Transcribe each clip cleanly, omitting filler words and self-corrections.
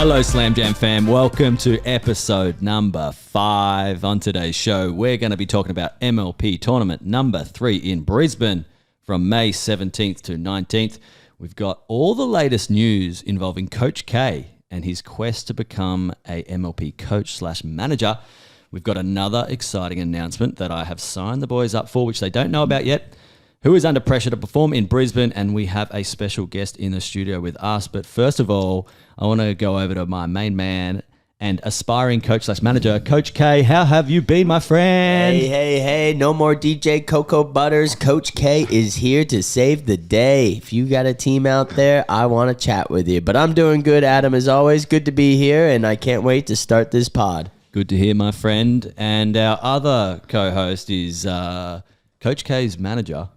Hello, Slam Jam fam. Welcome to episode number 5. On today's show, we're going to be talking about MLP tournament number 3 in Brisbane from May 17th to 19th. We've got all the latest news involving Coach K and his quest to become a MLP coach / manager. We've got another exciting announcement that I have signed the boys up for, which they don't know about yet, who is under pressure to perform in Brisbane, and we have a special guest in the studio with us. But first of all, I want to go over to my main man and aspiring coach / manager, Coach K. How have you been, my friend? Hey, no more DJ Cocoa Butters. Coach K is here to save the day. If you got a team out there, I want to chat with you. But I'm doing good, Adam, as always. Good to be here, and I can't wait to start this pod. Good to hear, my friend. And our other co-host is Coach K's manager.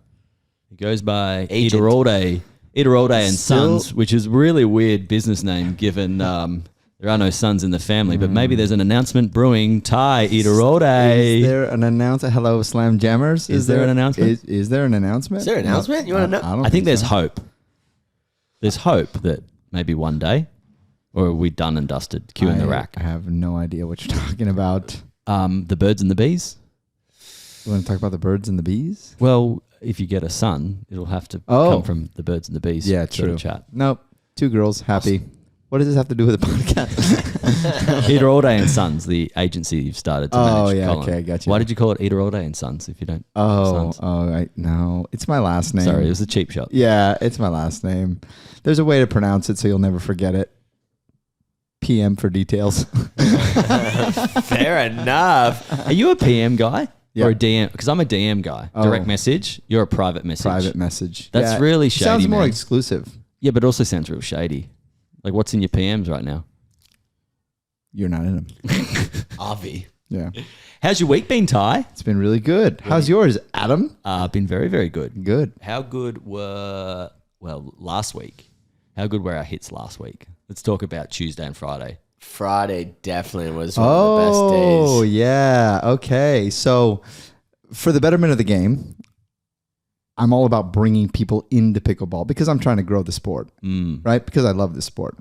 He goes by Eater All Day and Sons, which is really a weird business name given there are no sons in the family. But maybe there's an announcement brewing. Ty, Eater All Day. Is there an announcement? Hello, Slam Jammers. Is there an announcement? Is there an announcement? Is there an announcement? You want to know? I think there's hope. There's hope that maybe one day, or are we done and dusted, Q in the rack? I have no idea what you're talking about. The birds and the bees? You want to talk about the birds and the bees? Well, if you get a son, it'll have to come from the birds and the bees. Yeah, sort true. of chat. Nope. 2 girls, happy. What does this have to do with the podcast? Eater All Day and Sons, the agency you've started to manage. Oh, yeah, Colin. okay, I got you. Why did you call it Eater All Day and Sons if you don't? No. It's my last name. Sorry, it was a cheap shot. Yeah, it's my last name. There's a way to pronounce it so you'll never forget it. PM for details. Fair enough. Are you a PM guy? Yeah. Or a DM? Because I'm a DM guy. Direct message. You're a private message. Private message. That's really shady, sounds more man. exclusive. Yeah, but it also sounds real shady. Like, what's in your PMs right now? You're not in them. Avi. Yeah. How's your week been, Ty? It's been really good. How's yours, Adam? Been very, very good. Good. How good were, last week? How good were our hits last week? Let's talk about Tuesday and Friday. Friday definitely was one of the best days. Oh, yeah. Okay. So for the betterment of the game, I'm all about bringing people into pickleball because I'm trying to grow the sport, right? Because I love the sport.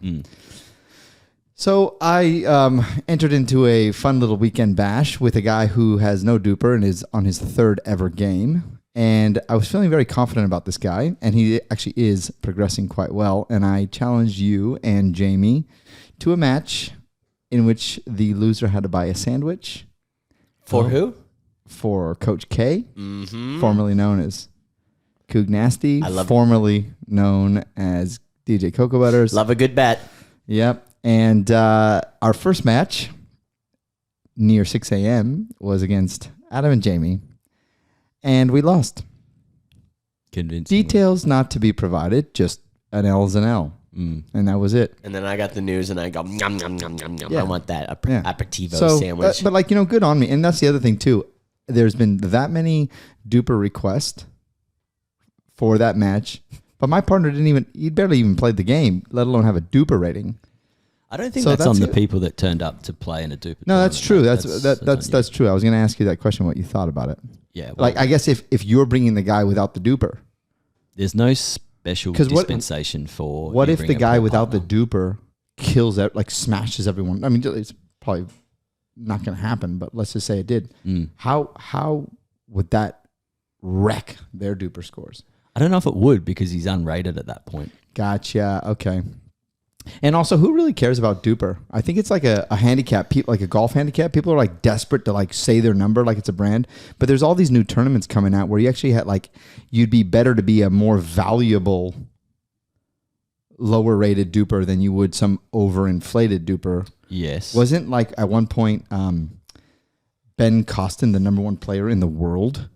So I entered into a fun little weekend bash with a guy who has no duper and is on his 3rd ever game. And I was feeling very confident about this guy, and he actually is progressing quite well. And I challenged you and Jamie to a match in which the loser had to buy a sandwich. For who? For Coach K, formerly known as Coog Nasty, formerly known as DJ Cocoa Butters. Love a good bet. Yep. And our first match near 6 a.m. was against Adam and Jamie, and we lost. Convincing. Details not to be provided, just an L is an L. And that was it. And then I got the news and I go, nom, nom, nom, nom, nom. Yeah. I want that Yeah. aperitivo sandwich. But good on me. And that's the other thing too. There's been that many duper requests for that match, but my partner he barely even played the game, let alone have a duper rating. I don't think that's on the people that turned up to play in a duper. No, that's true. That's true. I was going to ask you that question, what you thought about it. Yeah. Well, like, I guess if you're bringing the guy without the duper. There's no special dispensation for. What if the guy without the duper kills it, like smashes everyone? I mean, it's probably not going to happen, but let's just say it did. How would that wreck their duper scores? I don't know if it would because he's unrated at that point. Gotcha. Okay. And also, who really cares about duper? I think it's like a handicap, like a golf handicap. People are like desperate to like say their number like it's a brand. But there's all these new tournaments coming out where you actually had like, you'd be better to be a more valuable, lower rated duper than you would some overinflated duper. Yes. Wasn't like at one point, Ben Costin, the number 1 player in the world.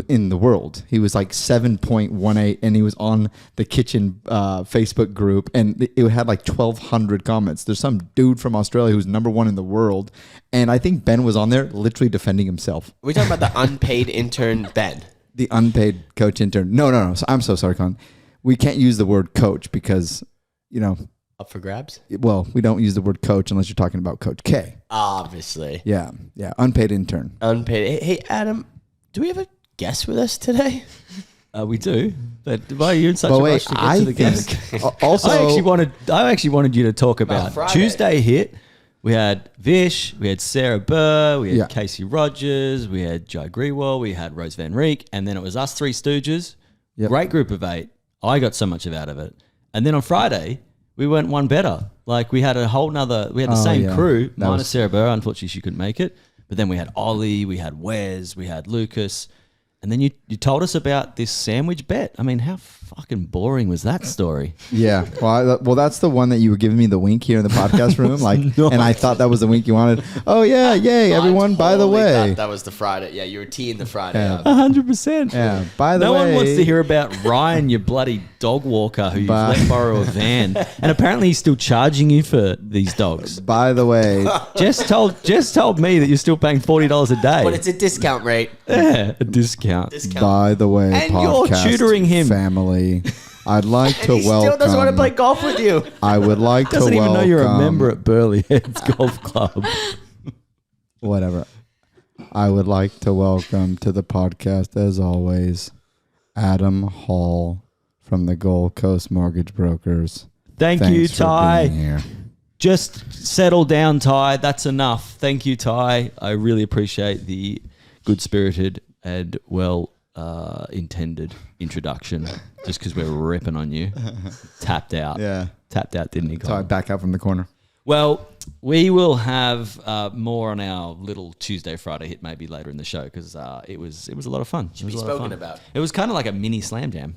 In the world. He was like 7.18 and he was on the kitchen Facebook group and it had like 1,200 comments. There's some dude from Australia who's number 1 in the world. And I think Ben was on there literally defending himself. We're talking about the unpaid intern Ben. The unpaid coach intern. No. So, I'm so sorry, Colin. We can't use the word coach because, Up for grabs? Well, we don't use the word coach unless you're talking about Coach K. Obviously. Yeah. Unpaid intern. Unpaid. Hey, Adam, do we have a guest with us today? We do. But why are you in such But a wait, rush to get I to the games? think also I actually wanted you to talk about Friday. Tuesday hit. We had Vish, we had Sarah Burr, we had Yeah. Casey Rogers, we had Joe Grewal, we had Rose Van Reek, and then it was us three Stooges. Yep. Great group of 8. I got so much out of it. And then on Friday, we went one better. Like we had a whole nother, we had the same yeah. crew, That minus was- Sarah Burr. Unfortunately, she couldn't make it. But then we had Ollie, we had Wes, we had Lucas. And then you told us about this sandwich bet. I mean, how fucking boring was that story? Yeah, well, that's the one that you were giving me the wink here in the podcast room, like, and I thought that was the wink you wanted. Oh yeah, yay, everyone! By the Totally way, thought that was the Friday. Yeah, you were teeing the Friday Yeah. up. 100%. yeah. By the No way, one wants to hear about Ryan, your bloody dog walker who you've Bye. let borrow a van. And apparently he's still charging you for these dogs. By the way, Jess told me that you're still paying $40 a day. But it's a discount rate. Yeah, a discount. by the way, And you're podcast tutoring him. family. I'd like to He welcome. still doesn't want to play golf with you. I would like Doesn't to even welcome. know you're a member at Burley Heads Golf Club. Whatever. I would like to welcome to the podcast, as always, Adam Hall from the Gold Coast Mortgage Brokers. Thank you, Thanks for Ty. being here. Just settle down, Ty. That's enough. Thank you, Ty. I really appreciate the good-spirited and intended introduction. Just because we're ripping on you. Tapped out. Yeah. Tapped out, didn't he, So I Colin? back out from the corner. Well, we will have more on our little Tuesday, Friday hit maybe later in the show because it was a lot of fun. It was be a lot of spoken fun. about. It was kind of like a mini slam jam.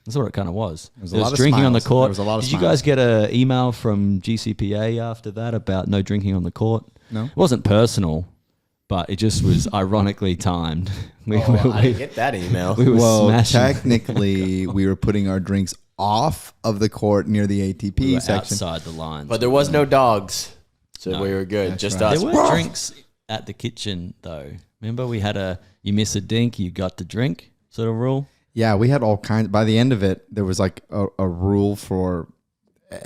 That's what it kind of was. was a There lot was of drinking on the smiles. court. There was a lot of Did you smiles. guys get an email from GCPA after that about no drinking on the court? No. It wasn't personal, but it just was ironically timed. We, I didn't get that email. we were Well, smashing. technically, we were putting our drinks off of the court near the ATP We were section. outside the lines. But there was no dogs, so we were good. Just right. us. There were drinks at the kitchen though. Remember we had you miss a dink, you got to drink sort of rule. Yeah, we had all kinds. By the end of it, there was like a rule for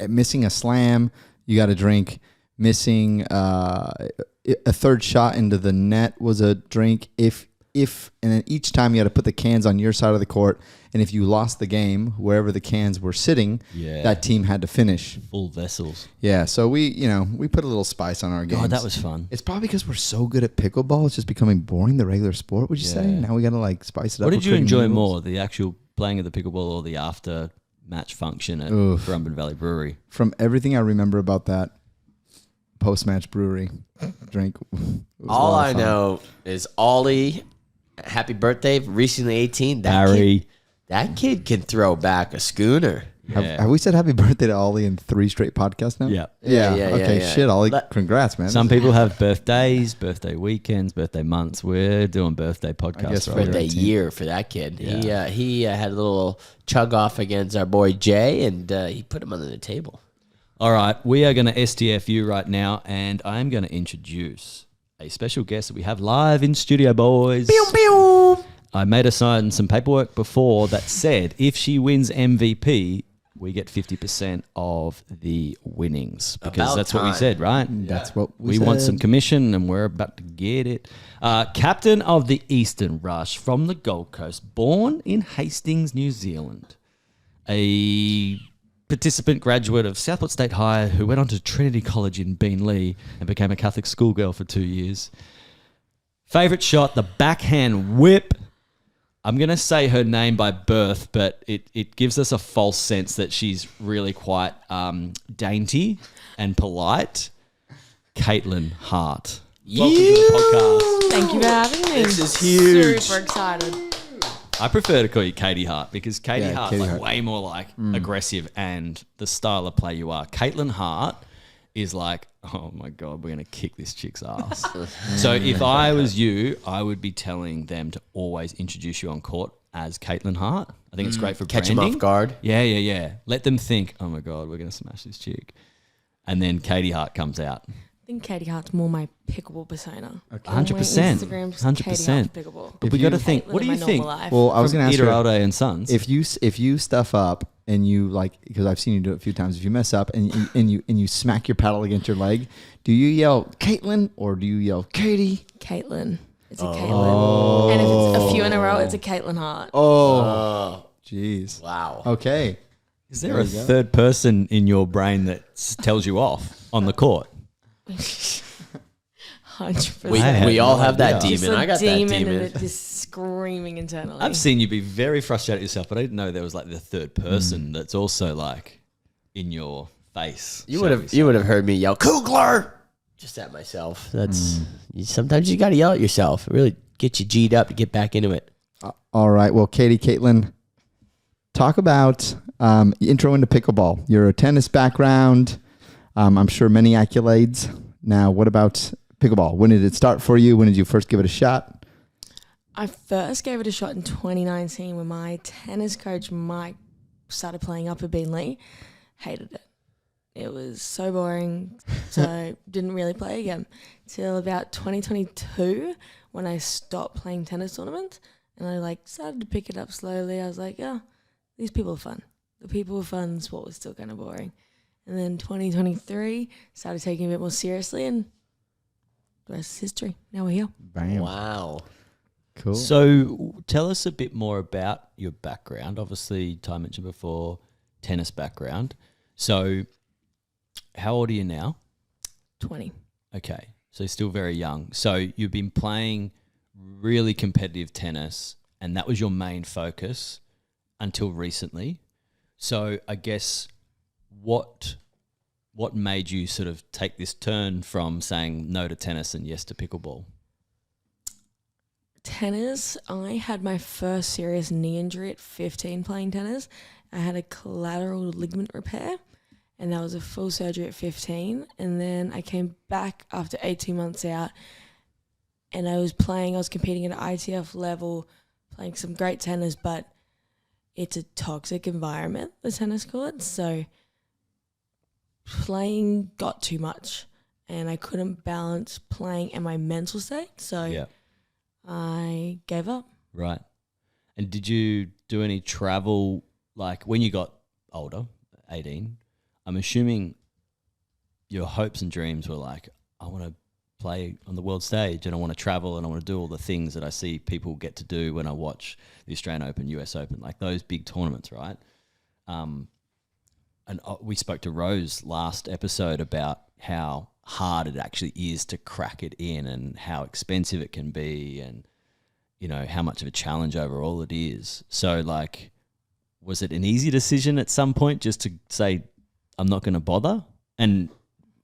missing a slam, you got to drink. Missing a third shot into the net was a drink. If and then each time you had to put the cans on your side of the court, and if you lost the game, wherever the cans were sitting, that team had to finish. Full vessels. Yeah, so we put a little spice on our games. God, that was fun. It's probably because we're so good at pickleball, it's just becoming boring, the regular sport, would you say? Yeah. Now we got to like spice it up. What with did you creating enjoy new rules. more, the actual playing of the pickleball or the after match function at Oof. Currumbin Valley Brewery? From everything I remember about that post-match brewery drink, it was a All lot I of fun. know is Ollie, happy birthday, recently 18. Barry. That kid can throw back a schooner. Yeah. Have we said happy birthday to Ollie in 3 straight podcasts now? Yeah. Yeah. Yeah, Okay. yeah. Shit, Ollie. Let- Congrats, man. Some people have birthdays, birthday weekends, birthday months. We're doing birthday podcasts. guess right for here. Birthday 18. year for that kid. Yeah. He had a little chug off against our boy Jay, and he put him under the table. All right, we are going to STF you right now, and I'm going to introduce a special guest that we have live in studio, boys. I made her sign some paperwork before that said if she wins MVP, we get 50% of the winnings because About that's what we time. said, right? That's what We want said. some commission, and we're about to get it. Captain of the Eastern Rush from the Gold Coast, born in Hastings, New Zealand. A participant graduate of Southport State High who went on to Trinity College in Beenleigh and became a Catholic schoolgirl for 2 years. Favourite shot, the backhand whip. I'm going to say her name by birth, but it gives us a false sense that she's really quite dainty and polite. Caitlin Hart. Welcome to the podcast. Thank you for having me. This is huge. Super excited. I prefer to call you Katy Hart because Katy Yeah, Hart's Katy like Hart. way more like aggressive and the style of play you are. Caitlin Hart is like, oh my God, we're going to kick this chick's ass. So if I was you, I would be telling them to always introduce you on court as Caitlin Hart. I think it's great for Catch him branding. off guard. Yeah. Let them think, oh my God, we're going to smash this chick. And then Katy Hart comes out. I think Katy Hart's more my pickable persona. 100%. On my Instagram, just 100%. Katy Hart pickable. But we got to think, Caitlin what do in you my think? normal life. Well, I was From going to ask you, Iteralde and Sons. if you stuff up and you like, because I've seen you do it a few times, if you mess up and you smack your paddle against your leg, do you yell Caitlin or do you yell Katie? Caitlin. It's a Caitlin. And if it's a few in a row, it's a Caitlin Hart. Oh, jeez. Wow. Okay. Is there a third person in your brain that tells you off on the court? 100%. We all have that idea. demon. I got that And demon. it's just screaming internally. I've seen you be very frustrated at yourself, but I didn't know there was like the third person that's also like in your face. You would have heard me yell Kugler just at myself. That's sometimes you got to yell at yourself. It really get you G'd up to get back into it. All right. Well, Katie, Caitlin, talk about intro into pickleball. You're a tennis background. I'm sure many accolades. Now, what about pickleball? When did it start for you? When did you first give it a shot? I first gave it a shot in 2019 when my tennis coach, Mike, started playing Upper Beanley. Hated it. It was so boring, so didn't really play again. Till about 2022 when I stopped playing tennis tournaments and I started to pick it up slowly. I was like, yeah, these people are fun. The people were fun, sport was still kind of boring. And then 2023 started taking it a bit more seriously and the rest is history. Now we're here. Bam. Wow. Cool. So tell us a bit more about your background. Obviously, Ty mentioned before, tennis background. So how old are you now? 20. Okay, so still very young. So you've been playing really competitive tennis and that was your main focus until recently. So I guess what made you sort of take this turn from saying no to tennis and yes to pickleball? Tennis, I had my first serious knee injury at 15 playing tennis. I had a collateral ligament repair and that was a full surgery at 15. And then I came back after 18 months out and I was competing at an ITF level, playing some great tennis, but it's a toxic environment, the tennis court. So playing got too much and I couldn't balance playing and my mental state. So Yeah. I gave up. Right. And did you do any travel, like when you got older, 18, I'm assuming your hopes and dreams were like, I want to play on the world stage and I want to travel and I want to do all the things that I see people get to do when I watch the Australian Open, US Open, like those big tournaments, right? And we spoke to Rose last episode about how hard it actually is to crack it in and how expensive it can be and, you know, how much of a challenge overall it is. So, like, was it an easy decision at some point just to say, I'm not going to bother? And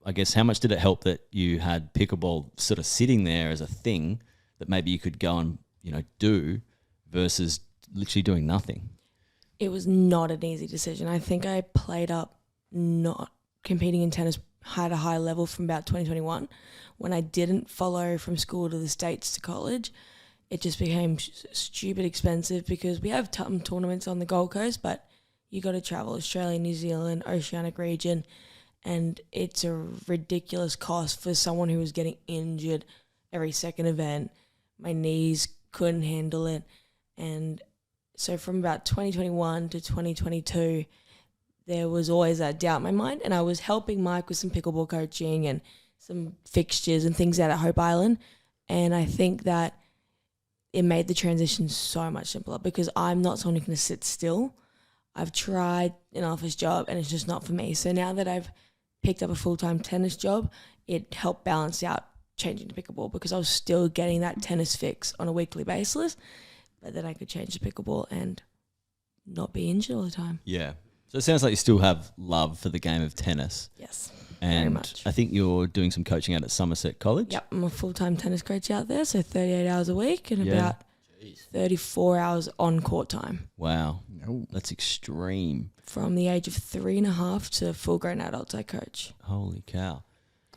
I guess how much did it help that you had pickleball sort of sitting there as a thing that maybe you could go and, you know, do versus literally doing nothing? It was not an easy decision. I think I played up not competing in tennis at a high level from about 2021. When I didn't follow from school to the States to college, it just became stupid expensive because we have tournaments on the Gold Coast, but you got to travel Australia, New Zealand, Oceanic region, and it's a ridiculous cost for someone who was getting injured every second event. My knees couldn't handle it. And so from about 2021 to 2022, there was always that doubt in my mind, and I was helping Mike with some pickleball coaching and some fixtures and things out at Hope Island, and I think that it made the transition so much simpler because I'm not someone who can sit still. I've tried an office job and it's just not for me. So now that I've picked up a full-time tennis job, it helped balance out changing to pickleball because I was still getting that tennis fix on a weekly basis, but then I could change to pickleball and not be injured all the time. Yeah. So it sounds like you still have love for the game of tennis. Yes, And very much. I think you're doing some coaching out at Somerset College. Yep, I'm a full-time tennis coach out there, so 38 hours a week and Yeah. about 34 hours on-court time Wow. No. That's extreme. from the age of 3.5 to full-grown adults I coach. Holy cow.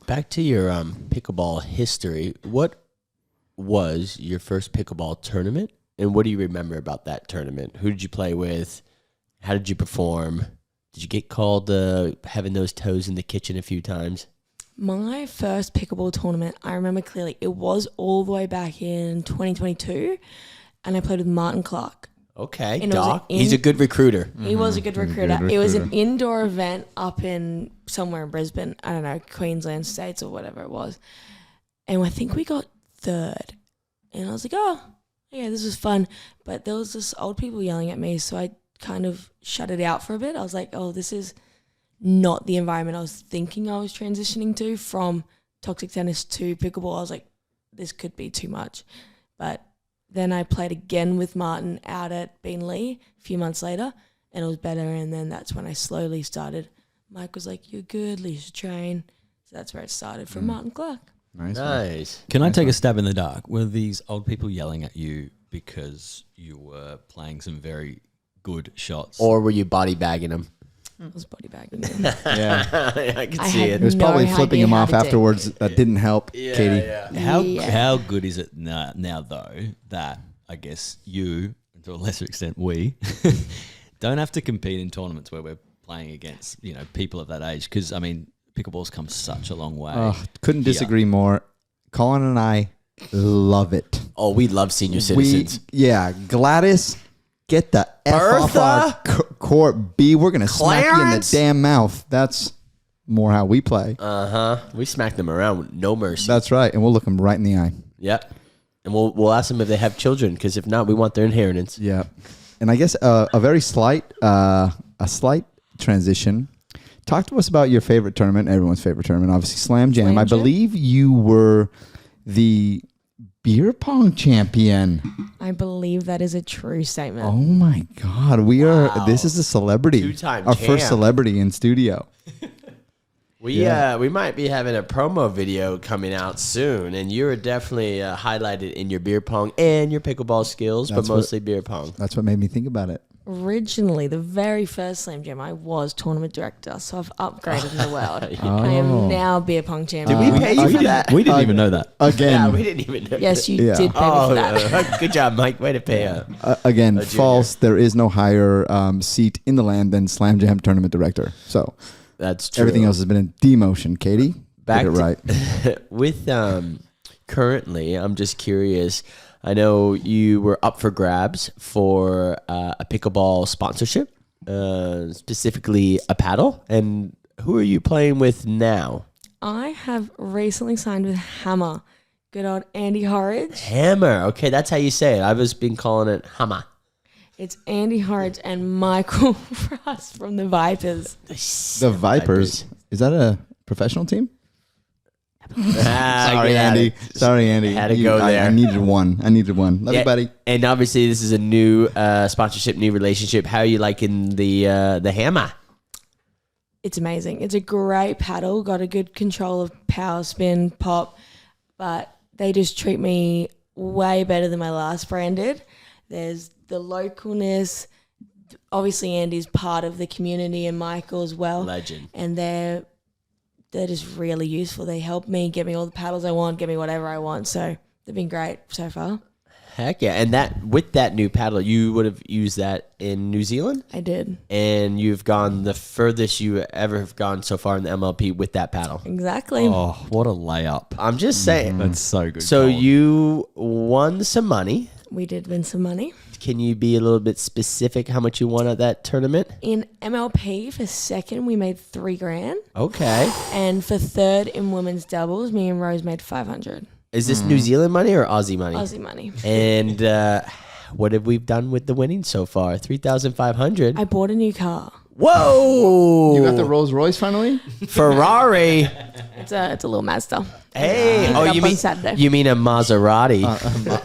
Back to your pickleball history. What was your first pickleball tournament, and what do you remember about that tournament? Who did you play with? How did you perform? Did you get called having those toes in the kitchen a few times? My first pickleball tournament, I remember clearly, it was all the way back in 2022, and I played with Martin Clark. Okay, And it was Doc. in- He's a good recruiter. He was a good Very recruiter. good It was an recruiter. indoor event up in somewhere in Brisbane. I don't know, Queensland States or whatever it was. And I think we got third. And I was like, oh, yeah, this was fun. But there was just old people yelling at me, so I kind of shut it out for a bit. I was like, oh, this is not the environment I was thinking I was transitioning to from toxic tennis to pickleball. I was like, this could be too much. But then I played again with Martin out at Beenleigh a few months later, and it was better. And then that's when I slowly started. Mike was like, you're good, Lisa, train. So that's where it started from Martin Clark. Nice. Can I take a stab in the dark? Were these old people yelling at you because you were playing some very good shots? Or were you body bagging them? I was body bagging him. Yeah. I can I see had it. It was probably No flipping idea him how off to do afterwards. That didn't help, Katie. How good is it now though that I guess you, and to a lesser extent we, don't have to compete in tournaments where we're playing against people of that age? Because I mean, pickleball's come such a long way. Oh, couldn't disagree more. Colin and I love it. Oh, we love senior citizens. Gladys, get the F off our court. B, we're going to smack you in the Clarence? damn mouth. That's more how we play. We smack them around with no mercy. That's right. And we'll look them right in the eye. Yep. And we'll ask them if they have children, because if not, we want their inheritance. Yeah. And I guess a very slight transition. Talk to us about your favorite tournament, everyone's favorite tournament, obviously Slam Jam. Slam I Jam? believe you were the beer pong champion. I believe that is a true statement. Oh my God. This is a celebrity. Two-time Our first champ. celebrity in studio. We might be having a promo video coming out soon, and you're definitely highlighted in your beer pong and your pickleball skills, That's but mostly beer pong. That's what made me think about it. Originally, the very first Slam Jam, I was tournament director, so I've upgraded in the world. I am now beer pong champion. Did we pay you for that? We didn't even know that. Again. Yeah, we didn't even know. Yes, you Yeah. did pay me for that. Good job, Mike. Way to pay up. Again, junior. false. There is no higher seat in the land than Slam Jam tournament director. So That's true. everything else has been in demotion. Katie, Back get it to- right. With currently, I'm just curious. I know you were up for grabs for a pickleball sponsorship, specifically a paddle. And who are you playing with now? I have recently signed with Hammer. Good old Andy Horridge. Hammer. Okay, that's how you say it. I was been calling it Hammer. It's Andy Horridge and Michael Ross from the Vipers. The Vipers. Is that a professional team? Sorry, Andy. Sorry, Andy. Had to go there. I needed one. Love you, buddy. And obviously, this is a new sponsorship, new relationship. How are you liking the Hammer? It's amazing. It's a great paddle. Got a good control of power, spin, pop, but they just treat me way better than my last brand did. There's the localness. Obviously, Andy's part of the community, and Michael as well. Legend. And they're just really useful. They help me get me all the paddles I want, get me whatever I want. So they've been great so far. Heck yeah. And with that new paddle, you would have used that in New Zealand? I did. And you've gone the furthest you ever have gone so far in the MLP with that paddle. Exactly. Oh, what a layup. I'm just saying. That's so good. So Colin. you won some money. We did win some money. Can you be a little bit specific how much you won at that tournament? In MLP, for second, we made $3,000. Okay. And for third in women's doubles, me and Rose made 500. Is this New Zealand money or Aussie money? Aussie money. And what have we done with the winning so far? 3,500. I bought a new car. Whoa! You got the Rolls Royce finally? Ferrari. It's a little Mazda. Hey, Picked up you on mean Saturday. you mean a Maserati?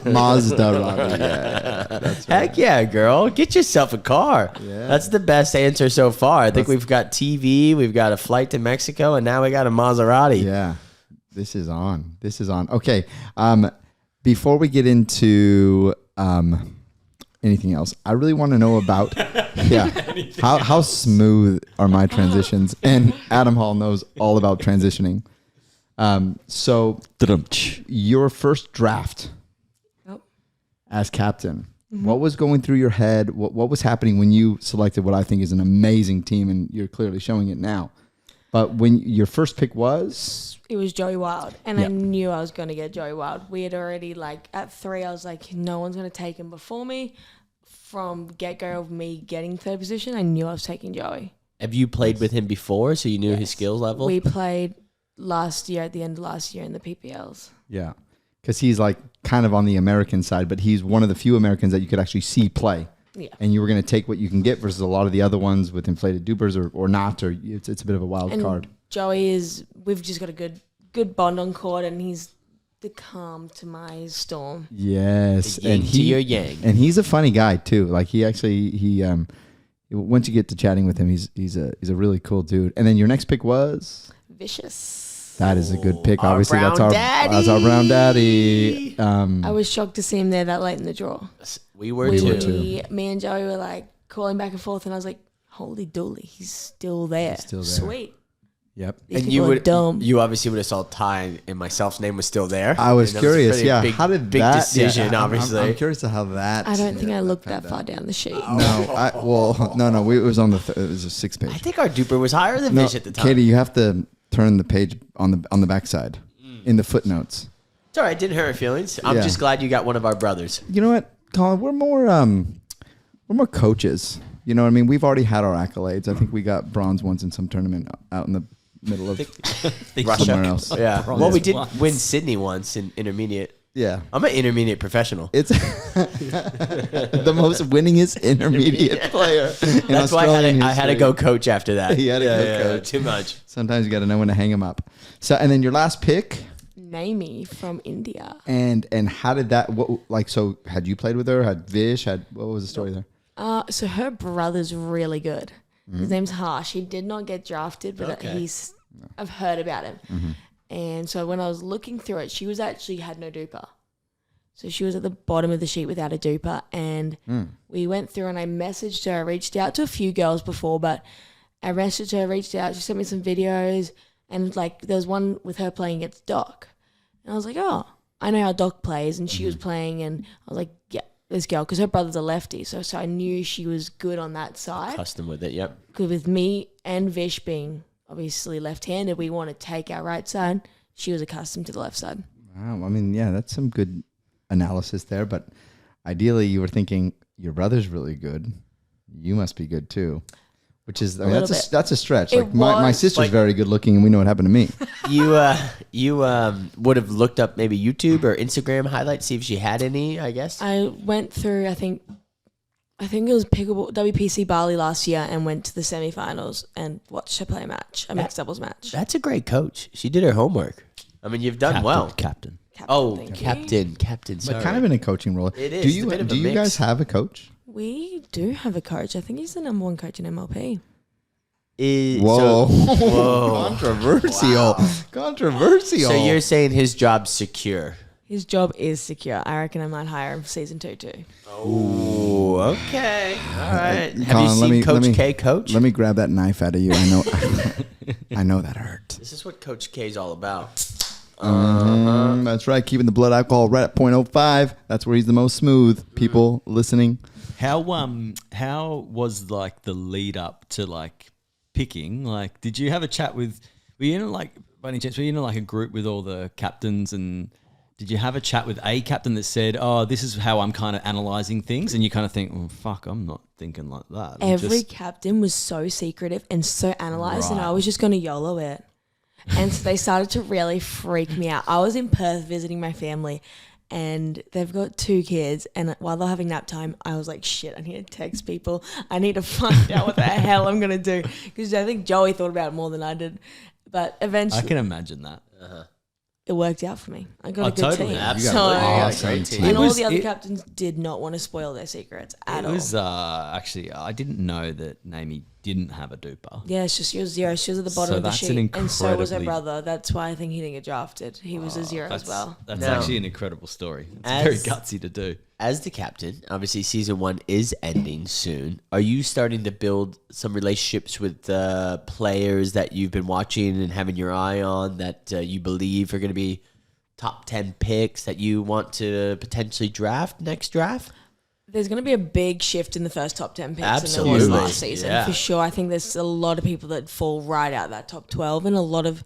Mazda. Yeah. Heck yeah, girl! Get yourself a car. Yeah. That's the best answer so far. I think we've got TV, we've got a flight to Mexico, and now we got a Maserati. Yeah. This is on. Okay. Before we get into anything else, I really want to know about how smooth are my transitions, and Adam Hall knows all about transitioning. So your first draft Yep. as captain, what was going through your head? What was happening when you selected what I think is an amazing team, and you're clearly showing it now? But when your first pick was, It was Joey Wild. And I knew I was going to get Joey Wild. We had already, at 3, I was like, no one's going to take him before me. From get-go of me getting third position, I knew I was taking Joey. Have you played with him before, so you knew his skill level? We played last year, at the end of last year, in the PPLs. yeah, because he's like kind of on the American side, but he's one of the few Americans that you could actually see play. Yeah. And you were going to take what you can get versus a lot of the other ones with inflated dupers or not, or it's a bit of a wild card. Joey we've just got a good bond on court, and he's the calm to my storm. Yes. The yin to your yang. And he's a funny guy too. Like once you get to chatting with him, he's a really cool dude. And then your next pick was Vicious. That is a good pick. Our Obviously, brown that's our brown daddy. I was shocked to see him there that late in the draw. We were too. Me and Joey were like calling back and forth, and I was like, "Holy dooly, he's still there! Still there. Sweet." Yep. These And people are dumb. you obviously would have saw Ty and myself's name was still there. I was And that curious. a pretty How did big that decision? yeah, Obviously, I'm curious to how that. I don't think I looked that far down the sheet. No. It was on it was a 6 page. I think our duper was higher than No, Vish at the time. Katie, you have to turn the page on the backside in the footnotes. It's all right. Didn't hurt her feelings. I'm Yeah. just glad you got one of our brothers. You know what, Colin? We're more coaches. You know what I mean? We've already had our accolades. I think we got bronze ones in some tournament out in the middle of Russia. somewhere else. Yeah. Bronze Well, we did once. win Sydney once in intermediate. Yeah. I'm an intermediate professional. It's the most winningest intermediate player. In That's why Australian I had to history. go coach after that. He had to go coach. Too much. Sometimes you got to know when to hang him up. So, and then your last pick, Naomi from India. and how did that? So had you played with her? Had Vish? What was the story there? So her brother's really good. His name's Harsh. He did not get drafted, but Okay. I've heard about him. And so when I was looking through it, she was actually had no duper. So she was at the bottom of the sheet without a duper. And we went through and I messaged her. I reached out to a few girls before, but I messaged her, reached out. She sent me some videos. And like there was one with her playing against Doc. And I was like, oh, I know how Doc plays. And she was playing. And I was like, yeah, this girl. Because her brother's a lefty. So I knew she was good on that side. Custom with it. Yep. Because with me and Vish being obviously left-handed, we want to take our right side. She was accustomed to the left side. Wow. I mean, yeah, that's some good analysis there. But ideally, you were thinking your brother's really good. You must be good too. Which is, that's a stretch. Like my sister's very good looking, and we know what happened to me. You would have looked up maybe YouTube or Instagram highlights, see if she had any. I guess I went through. I think it was pickleball WPC Bali last year, and went to the semifinals and watched her play a mixed doubles match. that's a great coach. She did her homework. I mean, you've done well. Captain. Captain. Sorry. But kind of in a coaching role. It is. Do It's you a bit of a do you mix. guys have a coach? We do have a coach. I think he's the number one coach in MLP. Whoa. Controversial. Controversial. So you're saying his job's secure? His job is secure. I reckon I might hire him for season 2 too. Oh, okay. All right. Have Colin, you seen Coach K coach? Let me grab that knife out of you. I know I know that hurt. This is what Coach K is all about. That's right. Keeping the blood alcohol right at 0.05. That's where he's the most smooth. People listening. How was like the lead up to like picking? Like, did you have a chat with? Were you in like by any chance? Were you in like a group with all the captains and? Did you have a chat with a captain that said, "Oh, this is how I'm kind of analyzing things," and you kind of think, "Oh, fuck, I'm not thinking like that." Every captain was so secretive and so analysed, and I was just going to YOLO it. And so they started to really freak me out. I was in Perth visiting my family, and they've got 2 kids, and while they're having nap time, I was like, shit, I need to text people. I need to find out what the hell I'm going to do. Because I think Joey thought about it more than I did. But eventually, I can imagine that. it worked out for me. I got a good totally. team. Absolutely. awesome Great team. team. And It all was- the other it- captains did not want to spoil their secrets at It all. was actually I didn't know that Naomi didn't have a duper. Yeah, it's just she was 0. She was at the bottom So of the that's sheet, an and so was her incredibly- brother. That's why I think he didn't get drafted. He was a 0 as well. That's Now- actually an incredible story. It's As- very gutsy to do. As the captain, obviously season 1 is ending soon. Are you starting to build some relationships with players that you've been watching and having your eye on that you believe are going to be top 10 picks that you want to potentially draft next draft? There's going to be a big shift in the first top 10 picks Absolutely. than there was last season, Yeah. for sure. I think there's a lot of people that fall right out that top 12 and a lot of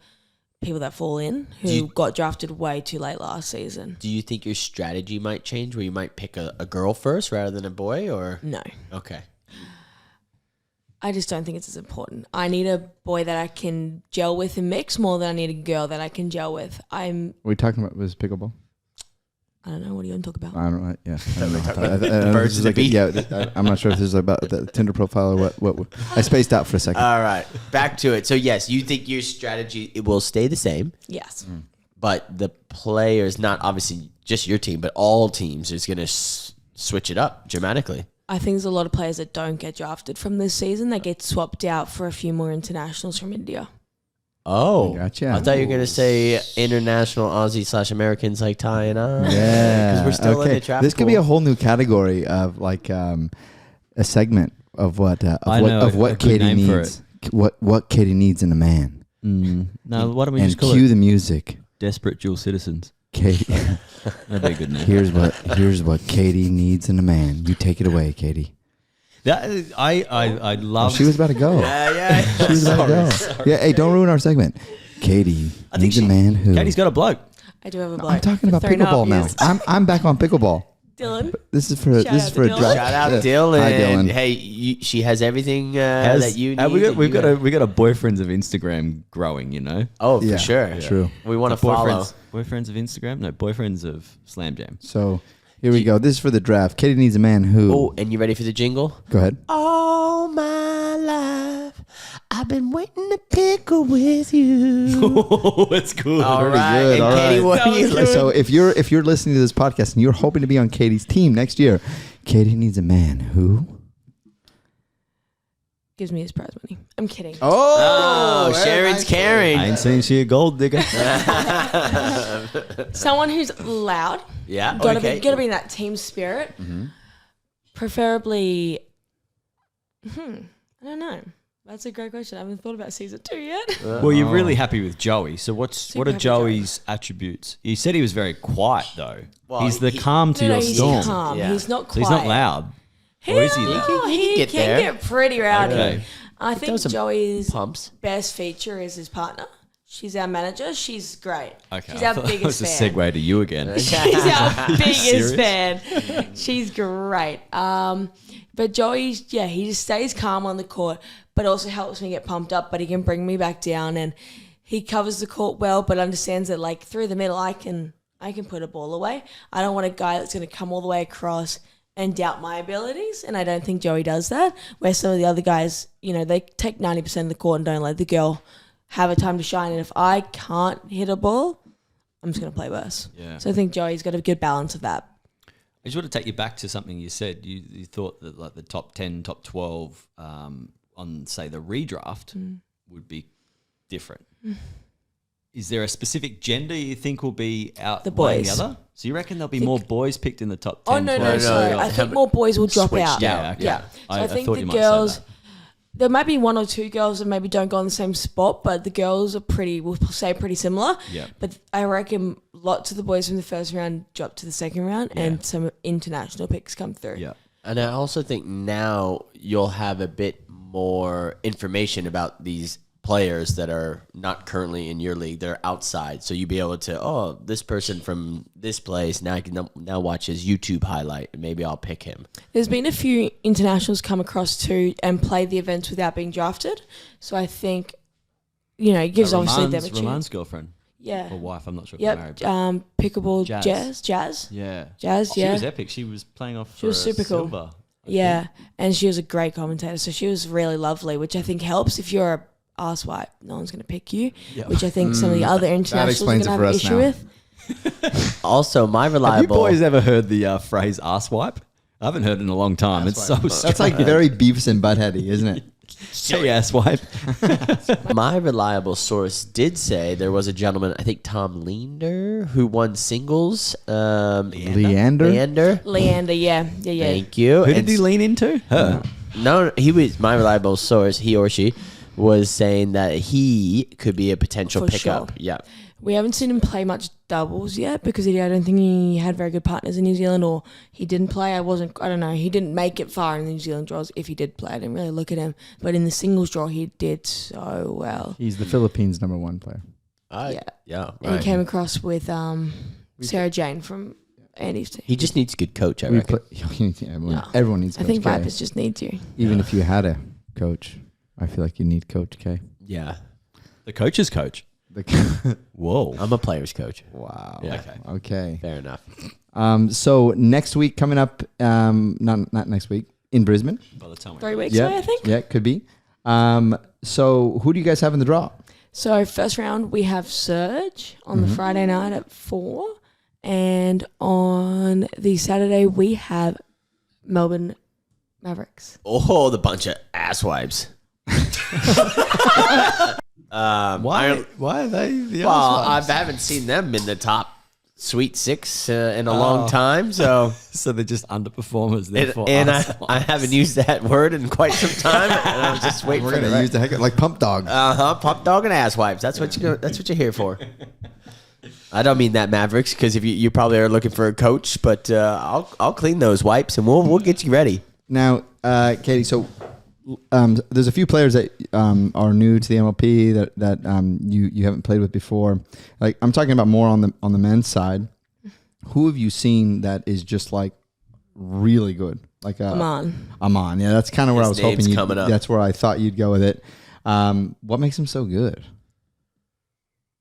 people that fall in who got drafted way too late last season. Do you think your strategy might change where you might pick a girl first rather than a boy? Or No. okay. I just don't think it's as important. I need a boy that I can gel with and mix more than I need a girl that I can gel with. What are we talking about? Was pickleball? I don't know. What are you going to talk about? I don't know. Yeah. I don't know. Birds to the beat. Yeah, I'm not sure if this is about the Tinder profile or what. I spaced out for a second. All right, back to it. So yes, you think your strategy it will stay the same, Yes. but the players, not obviously just your team, but all teams, is going to switch it up dramatically. I think there's a lot of players that don't get drafted from this season. They get swapped out for a few more internationals from India. Oh, Gotcha. I thought you were going to say international Aussie/Americans like Ty and I. Yeah, because we're still in the draft. This could be a whole new category of like a segment of what Katy needs. What Katy needs in a man. No, why don't we And just call cue it the music. Desperate Dual Citizens? Katy. That'd be a good name. Here's what Katy needs in a man. You take it away, Katy. That, I love. She was about to go. Yeah. She was about to go. Yeah, hey, don't ruin our segment. Katy needs a man who. Katy's got a bloke. I do have a bloke. I'm talking for about 3.5 pickleball now. years. I'm back on pickleball. Dylan. This is for Shout out to a Dylan. draft. Shout out Yeah. Dylan. Hi, Dylan. Hey, she has everything that you need. We got a boyfriends of Instagram growing. You know, Oh, for Yeah, sure. true. We want to follow. boyfriends of Instagram. No, boyfriends of Slam Jam. So here we go. This is for the draft. Katy needs a man who. Oh, and you ready for the jingle? Go ahead. All my life, I've been waiting to pickle with you. Oh, that's good. All Pretty right, good, and all Katy, right. what are you? So if you're listening to this podcast and you're hoping to be on Katy's team next year, Katy needs a man who. Gives me his prize money. I'm kidding. Oh, Sharon's caring. I ain't saying she a gold digger. Someone who's loud. Yeah, Gotta okay. be in that team spirit. Preferably. I don't know. That's a great question. I haven't thought about season 2 yet. Well, you're really happy with Joey. So what Super are happy with Joey's attributes? You said he was very quiet though. Well, he's the he- calm to No, your he's storm. calm. Yeah. He's not So quiet. he's not loud. Or is he Hell, loud? He He can get can there. get pretty rowdy. Okay. I That think was some Joey's Pumps. best feature is his partner. She's our manager. She's great. Okay. She's I our thought that biggest was fan. a segue to you again. She's our biggest Serious? fan. She's great. But Joey, he just stays calm on the court, but also helps me get pumped up. But he can bring me back down, and he covers the court well, but understands that like through the middle, I can put a ball away. I don't want a guy that's going to come all the way across and doubt my abilities, and I don't think Joey does that. Where some of the other guys, they take 90% of the court and don't let the girl have a time to shine. And if I can't hit a ball, I'm just going to play worse. Yeah. So I think Joey's got a good balance of that. I just want to take you back to something you said. You thought that like the top 10, top 12 on, say, the redraft would be different. Is there a specific gender you think will be outweighing the boys. other? So you reckon there'll be more boys picked in the top 10? Oh, no, 12? sorry. I think more boys will drop Switched out. out. Okay. Yeah. So I think thought the you might say girls, that. there might be one or two girls that maybe don't go on the same spot, but the girls are we'll say pretty similar. Yeah. But I reckon lots of the boys from the first round drop to the second round and some international picks come through. Yeah. And I also think now you'll have a bit more information about these players that are not currently in your league. They're outside. So you'll be able to, this person from this place, now I can now watch his YouTube highlight and maybe I'll pick him. There's been a few internationals come across too and play the events without being drafted. So I think, it gives obviously them a chance. Roman's girlfriend Yeah. or wife, I'm not sure if they're married. Yep. Pickleball Jazz. Jazz. Yeah. Jazz, She yeah. was epic. She was playing off for She was super cool. silver. I Yeah, think. and she was a great commentator, so she was really lovely, which I think helps if you're a asswipe. No one's going to pick you, which I think some of the other internationals are going explains to it have for an us issue now. with. Also, my Have you reliable... boys ever heard the phrase ass wipe? I haven't heard it in a long time. It's so That's like very Beavis and Buttheady, isn't it? Say ass wipe. My reliable source did say there was a gentleman, I think Tom Leander, who won singles. Leander? Leander, yeah. Thank you. Who And did he lean into? Her. No, he was my reliable source. He or she was saying that he could be a potential For pickup. sure. Yeah. We haven't seen him play much doubles yet because I don't think he had very good partners in New Zealand, or he didn't play. I don't know. He didn't make it far in the New Zealand draws. If he did play, I didn't really look at him. But in the singles draw, he did so well. He's the Philippines #1 player. Yeah. And he Right. came across with Sarah Jane from Andy's team. He just needs a good coach, I reckon. Everyone needs I Coach think K. Vipers just need you. Even if you had a coach, I feel like you need Coach K. Yeah. The coach's coach. Whoa. I'm a player's coach. Wow. Yeah. Okay. Fair enough. So next week coming up, not next week, in Brisbane. By the time 3 weeks away, I think. Yeah, could be. So who do you guys have in the draw? So first round, we have Surge on the Friday night at 4. And on the Saturday, we have Melbourne Mavericks. Oh, the bunch of asswipes. Why are they the Well, other I ones? haven't seen them in the top Sweet Six in a long time, so So they're just underperformers. Therefore, and I haven't used that word in quite some time, and I was just waiting We're for gonna the use the heck of, like pump dog. pop dog and asswipes. That's what you're here for. I don't mean that, Mavericks, because if you probably are looking for a coach, but I'll clean those wipes and we'll get you ready. Now, Katie, so there's a few players that are new to the MLP that you haven't played with before. Like I'm talking about more on the men's side. Who have you seen that is just like really good? Like Aman. Yeah, that's kind of where I was His name's hoping coming up. that's where I thought you'd go with it. What makes him so good?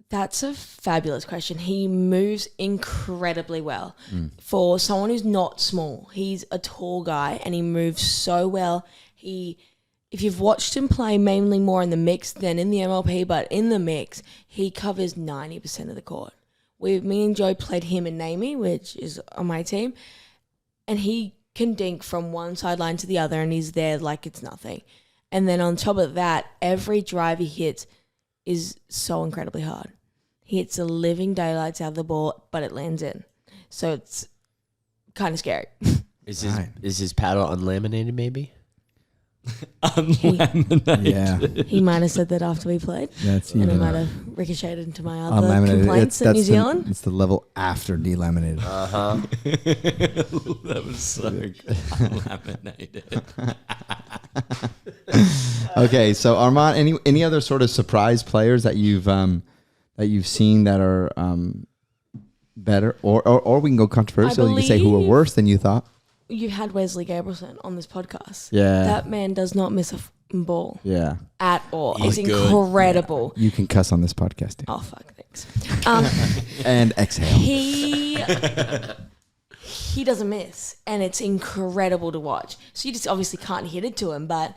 That's a fabulous question. He moves incredibly well. For someone who's not small, he's a tall guy and he moves so well. If you've watched him play mainly more in the mix than in the MLP, but in the mix, he covers 90% of the court. Me and Joe played him and Namie, which is on my team, and he can dink from one sideline to the other and he's there like it's nothing. And then on top of that, every drive he hits is so incredibly hard. He hits the living daylights out of the ball, but it lands in. So it's kind of scary. Is his paddle unlaminated, maybe? Unlaminated. Yeah, He might have said that after we played, that's and it even might have ricocheted into my other unlaminated. complaints in New Zealand. It's the level after delaminated. That was so unlaminated. Okay, so Armand, any other sort of surprise players that you've seen that are better, or we can go controversial. You can say who are worse than you thought. You had Wesley Gabrielson on this podcast. Yeah. That man does not miss a ball Yeah, at all. He's It's good. incredible. you can cuss on this podcast too. Oh, fuck, thanks. And exhale. He doesn't miss, and it's incredible to watch. So you just obviously can't hit it to him, but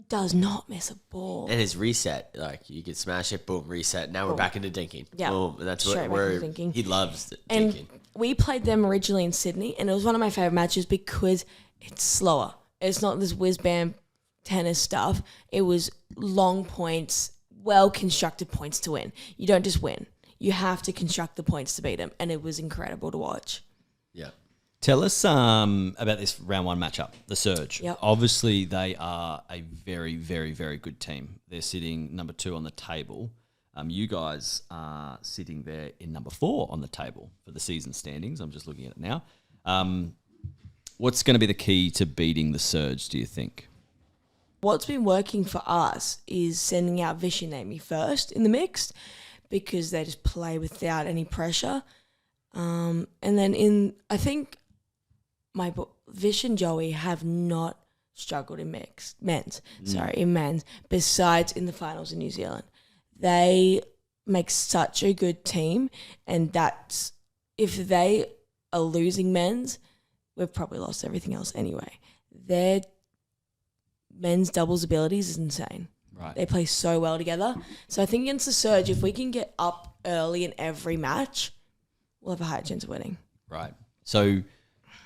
does not miss a ball. And his reset, like you could smash it, boom, reset. Now we're back into dinking. Yeah. Boom. And that's Straight back where into dinking. he loves the And dinking. we played them originally in Sydney, and it was one of my favourite matches because it's slower. It's not this whiz-bam tennis stuff. It was long points, well-constructed points to win. You don't just win. You have to construct the points to beat them, and it was incredible to watch. Yeah. Tell us about this round one matchup, the Surge. Yep. Obviously, they are a very, very, very good team. They're sitting number 2 on the table. You guys are sitting there in number 4 on the table for the season standings. I'm just looking at it now. What's going to be the key to beating the Surge, do you think? What's been working for us is sending out Vish and Amy first in the mix because they just play without any pressure. And then I think Vish and Joey have not struggled in men's, besides in the finals in New Zealand. They make such a good team, and that's, if they are losing men's, we've probably lost everything else anyway. Their men's doubles abilities is insane. Right. They play so well together. So I think against the Surge, if we can get up early in every match, we'll have a higher chance of winning. Right. So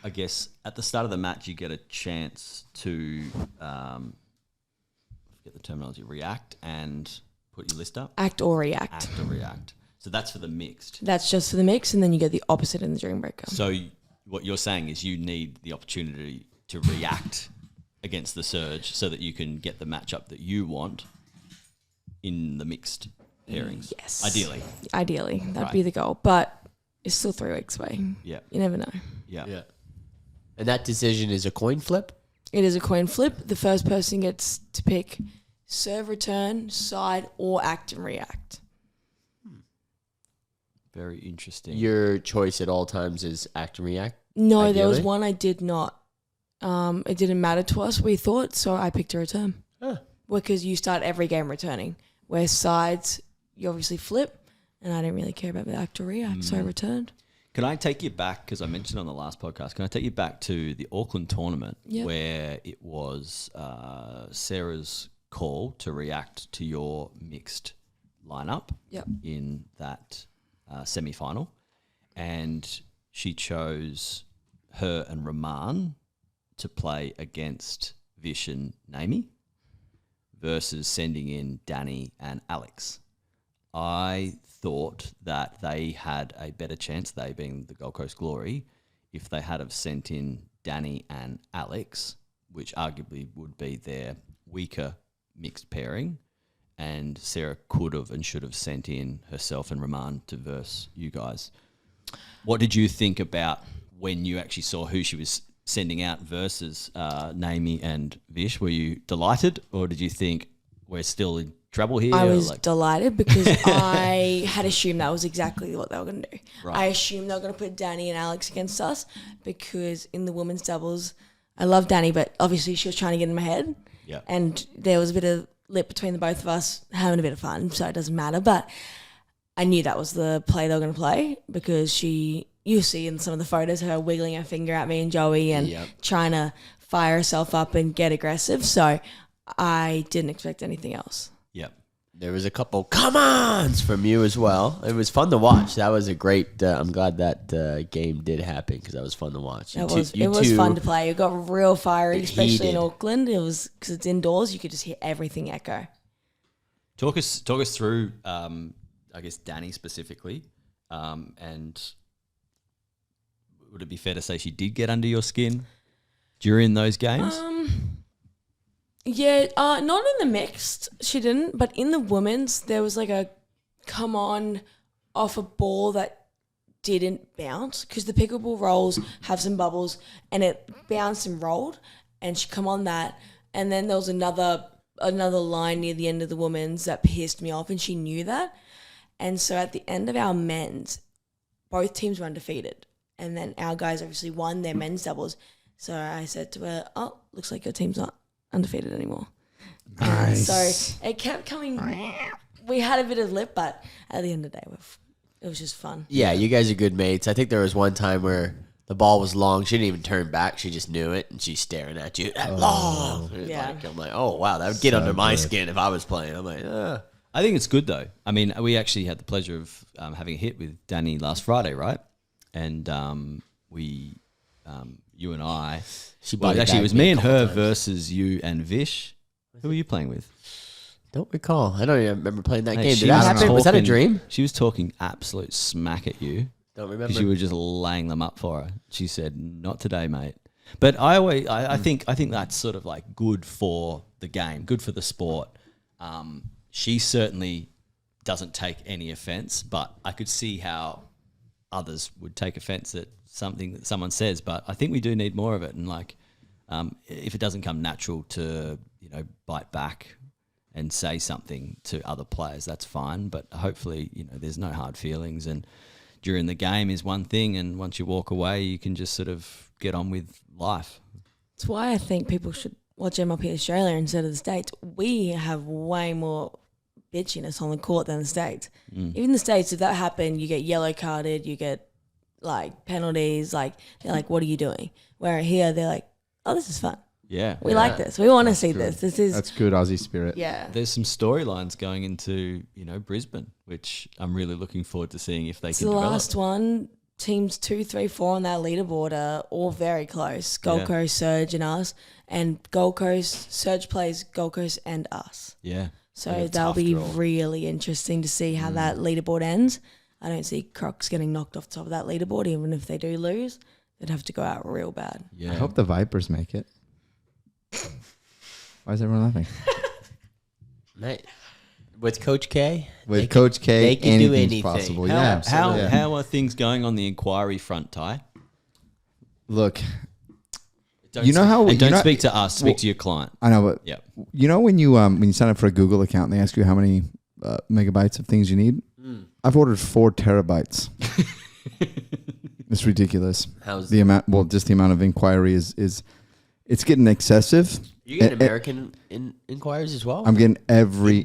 I guess at the start of the match, you get a chance to, forget the terminology, react and put your list up. Act or react. Act or react. So that's for the mixed. That's just for the mix, and then you get the opposite in the Dream Breaker. So what you're saying is you need the opportunity to react against the Surge so that you can get the matchup that you want in the mixed pairings. Yes. Ideally. That'd be the goal. But it's still 3 weeks away. Yeah. You never know. Yeah. And that decision is a coin flip? It is a coin flip. The first person gets to pick serve, return, side, or act and react. Very interesting. Your choice at all times is act and react? No, there was Ideally? one I did not. It didn't matter to us, we thought, so I picked a return. Huh. Because you start every game returning. Where sides, you obviously flip, and I didn't really care about the actual react, so I returned. Can I take you back, because I mentioned on the last podcast, can I take you back to the Auckland tournament where it was Sarah's call to react to your mixed lineup in that semi-final, and she chose her and Rahman to play against Vish and Naomi versus sending in Danny and Alex. I thought that they had a better chance, they being the Gold Coast Glory, if they had have sent in Danny and Alex, which arguably would be their weaker mixed pairing, and Sarah could have and should have sent in herself and Rahman to verse you guys. What did you think about when you actually saw who she was sending out versus Naomi and Vish? Were you delighted, or did you think we're still in trouble here? I was delighted because I had assumed that was exactly what they were going to do. Right. I assumed they were going to put Danny and Alex against us because in the women's doubles, I love Danny, but obviously she was trying to get in my head. Yeah. And there was a bit of lip between the both of us having a bit of fun, so it doesn't matter. But I knew that was the play they were going to play because you see in some of the photos her wiggling her finger at me and Joey and trying to fire herself up and get aggressive. So I didn't expect anything else. Yep. There was a couple come-ons from you as well. It was fun to watch. That was a great I'm glad that game did happen because that was fun to watch. It was fun to play. It got real fiery, especially in Auckland. It was because it's indoors. You could just hear everything echo. Talk us through, I guess, Danny specifically, and would it be fair to say she did get under your skin during those games? Yeah, not in the mixed, she didn't, but in the women's, there was like a come on off a ball that didn't bounce because the pickleball rolls have some bubbles and it bounced and rolled and she come on that, and then there was another line near the end of the women's that pissed me off and she knew that, and so at the end of our men's, both teams were undefeated, and then our guys obviously won their men's doubles, so I said to her, "Oh, looks like your team's not undefeated anymore." Nice. So it kept coming. We had a bit of lip, but at the end of the day, it was just fun. Yeah, you guys are good mates. I think there was one time where the ball was long. She didn't even turn back. She just knew it, and she's staring at you. Long. Yeah. I'm like, oh, wow, that would get under my skin if I was playing. I'm like, I think it's good, though. I mean, we actually had the pleasure of having a hit with Danny last Friday, right? And you and I... It was me and her versus you and Vish. Who were you playing with? Don't recall. I don't even remember playing that game. She Did that happen? Was that a talking- dream? She was talking absolute smack at you. Don't remember. Because you were just laying them up for her. She said, "Not today, mate." But I think that's sort of like good for the game, good for the sport. She certainly doesn't take any offense, but I could see how others would take offense at something that someone says. But I think we do need more of it, and like if it doesn't come natural to bite back and say something to other players, that's fine. But hopefully there's no hard feelings, and during the game is one thing, and once you walk away, you can just sort of get on with life. That's why I think people should watch MLP Australia instead of the States. We have way more bitchiness on the court than the States. Even the States, if that happened, you get yellow carded, you get like penalties. Like they're like, "What are you doing?" Where here they're like, "Oh, this is fun. Yeah, We like this. We want to see good. this. That's good Aussie spirit. Yeah." There's some storylines going into Brisbane, which I'm really looking forward to seeing if they It's can the develop. last one. Teams 2, 3, 4 on that leaderboard are all very close. Gold Coast, Surge, and us. And Gold Coast, Surge plays Gold Coast and us. Yeah, So Like a that'll tough be draw. really interesting to see how that leaderboard ends. I don't see Crocs getting knocked off the top of that leaderboard, even if they do lose. They'd have to go out real bad. Yeah. I hope the Vipers make it. Why is everyone laughing? Mate, with Coach K? With Coach K, they can do anything's anything. possible. How are things going on the inquiry front, Ty? Look, Don't You know speak- how- and don't you know- speak to us. Speak well- to your client. I know, but Yep. when you sign up for a Google account, they ask you how many megabytes of things you need. I've ordered 4 terabytes. It's ridiculous. How's The amount, just the amount of inquiry is it's getting excessive. You get American inquiries as well? I'm getting